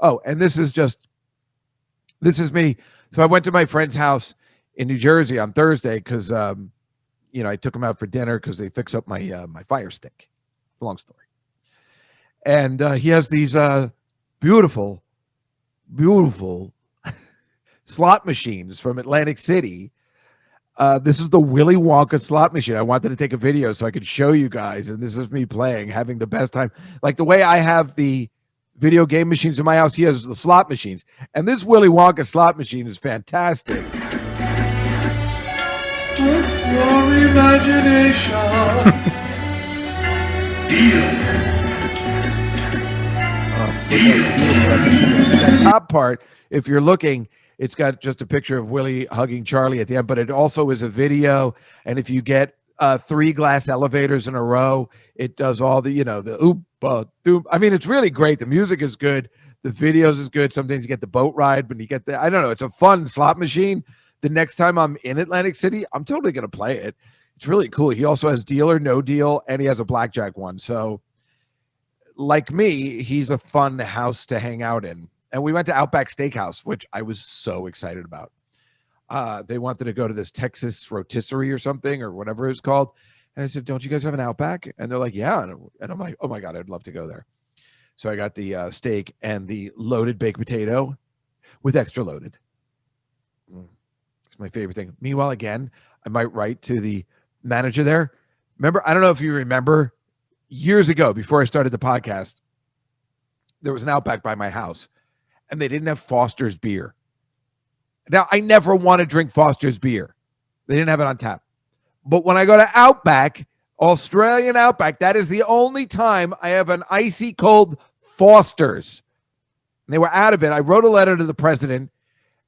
Oh, and this is me. So I went to my friend's house in New Jersey on Thursday because, I took him out for dinner because they fix up my my Fire Stick. Long story. And he has these beautiful slot machines from Atlantic City. This is the Willy Wonka slot machine. I wanted to take a video so I could show you guys. And this is me playing, having the best time. Like the way I have the video game machines in my house, he has the slot machines. And this Willy Wonka slot machine is fantastic. Your imagination. Deal. That top part, if you're looking, it's got just a picture of Willie hugging Charlie at the end, but it also is a video. And if you get 3 glass elevators in a row, it does all the, the oop, doom. I mean, it's really great. The music is good. The videos is good. Sometimes you get the boat ride, but you get I don't know. It's a fun slot machine. The next time I'm in Atlantic City, I'm totally going to play it. It's really cool. He also has Deal or No Deal, and he has a blackjack one. So like me, he's a fun house to hang out in. And we went to Outback Steakhouse, which I was so excited about. They wanted to go to this Texas rotisserie or something or whatever it's called. And I said, don't you guys have an Outback? And they're like, yeah. And I'm like, oh my God, I'd love to go there. So I got the steak and the loaded baked potato with extra loaded. It's my favorite thing. Meanwhile, again, I might write to the manager there. Remember, I don't know if you remember, years ago, before I started the podcast, there was an Outback by my house, and they didn't have Foster's beer. Now, I never want to drink Foster's beer. They didn't have it on tap. But when I go to Outback, Australian Outback, that is the only time I have an icy cold Foster's. And they were out of it. I wrote a letter to the president,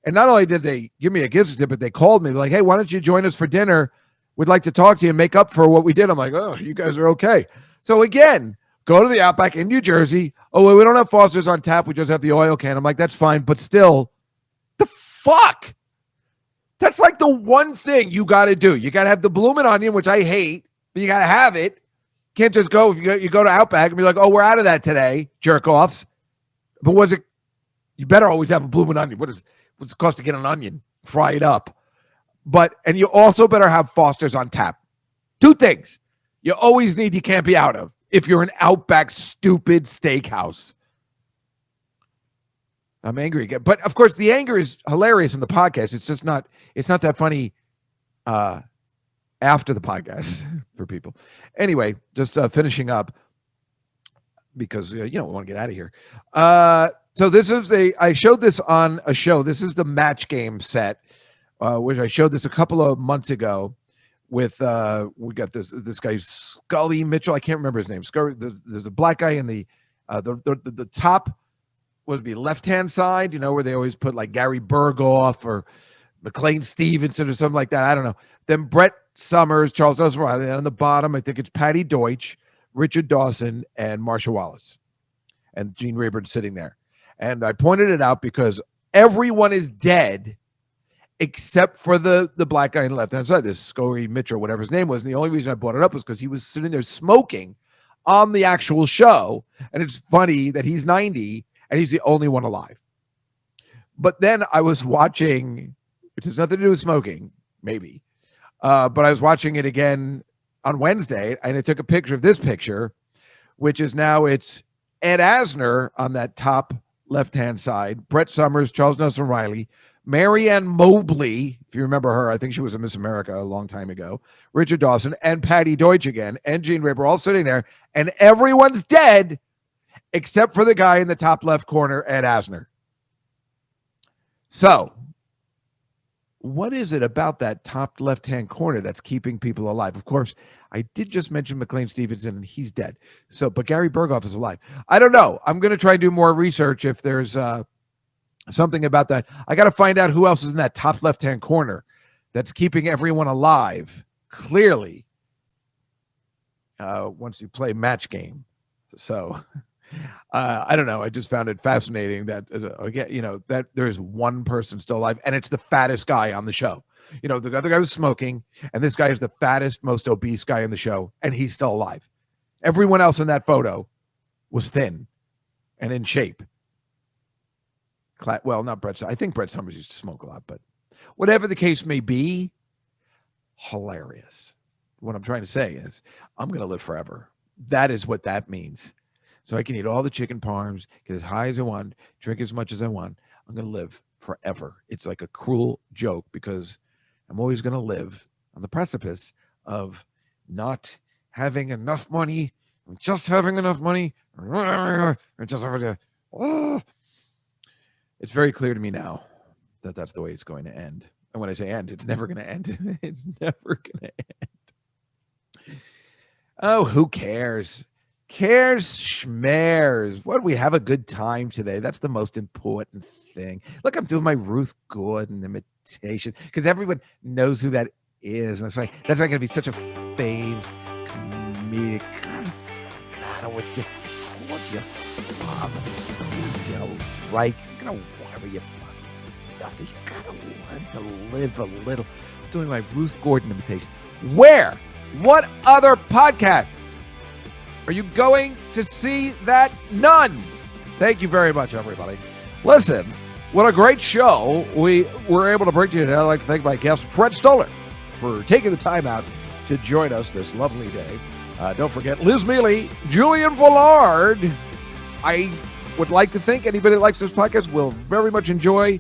and not only did they give me a gift certificate, they called me. They're like, hey, why don't you join us for dinner? We'd like to talk to you and make up for what we did. I'm like, oh, you guys are okay. So again, go to the Outback in New Jersey. Oh, wait, we don't have Foster's on tap. We just have the oil can. I'm like, that's fine. But still, the fuck? That's like the one thing you got to do. You got to have the bloomin' onion, which I hate, but you got to have it. Can't just go, if you go to Outback and be like, oh, we're out of that today, jerk-offs. But was it, you better always have a bloomin' onion. What's it cost to get an onion? Fry it up. And you also better have Foster's on tap. 2 things you always need, you can't be out of if you're an Outback stupid steakhouse. I'm angry again. But of course, the anger is hilarious in the podcast. It's just not, it's not that funny after the podcast for people. Anyway, just finishing up because, we want to get out of here. So this is I showed this on a show. This is the Match Game set, which I showed this a couple of months ago. With we got this guy Scully Mitchell. I can't remember his name. There's a black guy in the top, what would be left-hand side, where they always put like Gary Berghoff or McLean Stevenson or something like that. I don't know. Then Brett Summers, Charles Nelson Riley. On the bottom, I think it's Patty Deutsch, Richard Dawson, and Marsha Wallace. And Gene Rayburn sitting there. And I pointed it out because everyone is dead except for the black guy on the left-hand side, this Scully Mitchell, whatever his name was. And the only reason I brought it up was because he was sitting there smoking on the actual show. And it's funny that he's 90 and he's the only one alive. But then I was watching, which has nothing to do with smoking, maybe. But I was watching it again on Wednesday, and I took a picture of this picture, which is now it's Ed Asner on that top left-hand side, Brett Summers, Charles Nelson Riley, Marianne Mobley, if you remember her, I think she was a Miss America a long time ago, Richard Dawson, and Patty Deutsch again, and Gene Rayburn all sitting there, and everyone's dead except for the guy in the top left corner, Ed Asner. So, what is it about that top left-hand corner that's keeping people alive? Of course, I did just mention McLean Stevenson, and he's dead. So, but Gary Berghoff is alive. I don't know. I'm going to try and do more research if there's something about that. I got to find out who else is in that top left-hand corner that's keeping everyone alive. Clearly, once you play match game. So I don't know. I just found it fascinating that, that there's one person still alive, and it's the fattest guy on the show. The other guy was smoking, and this guy is the fattest, most obese guy in the show, and he's still alive. Everyone else in that photo was thin and in shape. Well, not Brett. I think Brett Summers used to smoke a lot, but whatever the case may be, hilarious. What I'm trying to say is I'm going to live forever. That is what that means. So I can eat all the chicken parms, get as high as I want, drink as much as I want. I'm going to live forever. It's like a cruel joke because I'm always going to live on the precipice of not having enough money, just having enough money, or just having to. It's very clear to me now that that's the way it's going to end. And when I say end, it's never going to end. It's never going to end. Oh, who cares? Cares schmares. What, we have a good time today. That's the most important thing. Look, I'm doing my Ruth Gordon imitation because everyone knows who that is. And it's like, that's not going to be such a famed comedic. What's your father? Right? You're going to worry about nothing. You got to want to live a little. I'm doing my Ruth Gordon imitation. Where? What other podcast are you going to see that? None. Thank you very much, everybody. Listen, what a great show we were able to bring to you today. I'd like to thank my guest, Fred Stoller, for taking the time out to join us this lovely day. Don't forget Liz Mealy, Julian Villard. I would like to think anybody that likes this podcast will very much enjoy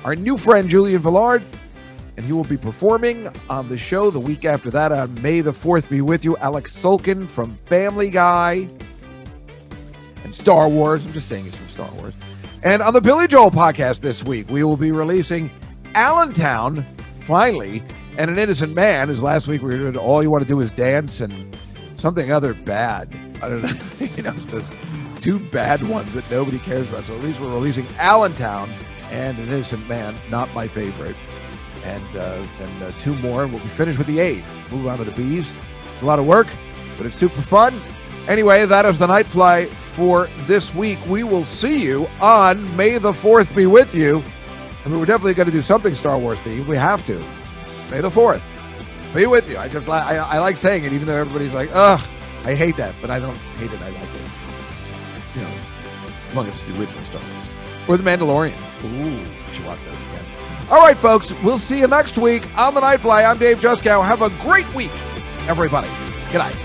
our new friend, Julian Villard. And he will be performing on the show the week after that on May the 4th. Be with you, Alex Sulkin from Family Guy and Star Wars. I'm just saying he's from Star Wars. And on the Billy Joel podcast this week, we will be releasing Allentown, finally, and An Innocent Man. As last week we were doing All You Want to Do Is Dance and something other bad. I don't know. It's just two bad ones that nobody cares about. So at least we're releasing Allentown and An Innocent Man, not my favorite. And then two more, and we'll be finished with the A's. Move on to the B's. It's a lot of work, but it's super fun. Anyway, that is the Nightfly for this week. We will see you on May the 4th be with you. I mean, we're definitely going to do something Star Wars themed. We have to. May the 4th be with you. I like saying it, even though everybody's like, ugh, I hate that. But I don't hate it. I like it. As long as it's the original Star Wars. Or The Mandalorian. Ooh, you should watch that again. All right, folks, we'll see you next week on the Nightfly. I'm Dave Juskow. Have a great week, everybody. Good night.